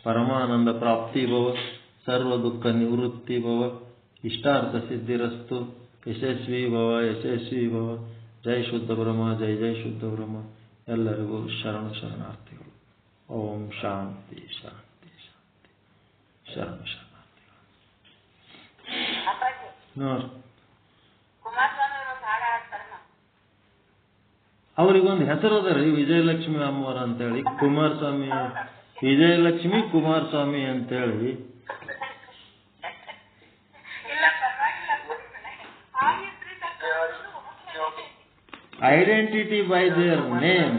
ಪರಮಾನಂದ ಪ್ರಾಪ್ತಿ ಭವ, ಸರ್ವ ದುಃಖ ನಿವೃತ್ತಿ ಭವ, ಇಷ್ಟಾರ್ಥ ಸಿದ್ಧಿರಸ್ತು. ಯಶಸ್ವಿ ಭವ, ಯಶಸ್ವಿ ಭವ. ಜೈ ಶುದ್ಧ ಬ್ರಹ್ಮ, ಜೈ ಜೈ ಶುದ್ಧ ಬ್ರಹ್ಮ. ಎಲ್ಲರಿಗೂ ಶರಣಾರ್ಥಿಗಳು. ಓಂ ಶಾಂತಿ ಶಾಂತಿ ಶಾಂತಿ. ಶರಣಾರ್ಥಿಗಳು. ಅವ್ರಿಗೊಂದು ಹೆಸರು ಅದ ರೀ, ವಿಜಯಲಕ್ಷ್ಮಿ ಅಮ್ಮವ್ರ ಅಂತೇಳಿ. ಕುಮಾರಸ್ವಾಮಿ, ವಿಜಯಲಕ್ಷ್ಮಿ ಕುಮಾರಸ್ವಾಮಿ ಅಂತೇಳಿ. Identity by there name.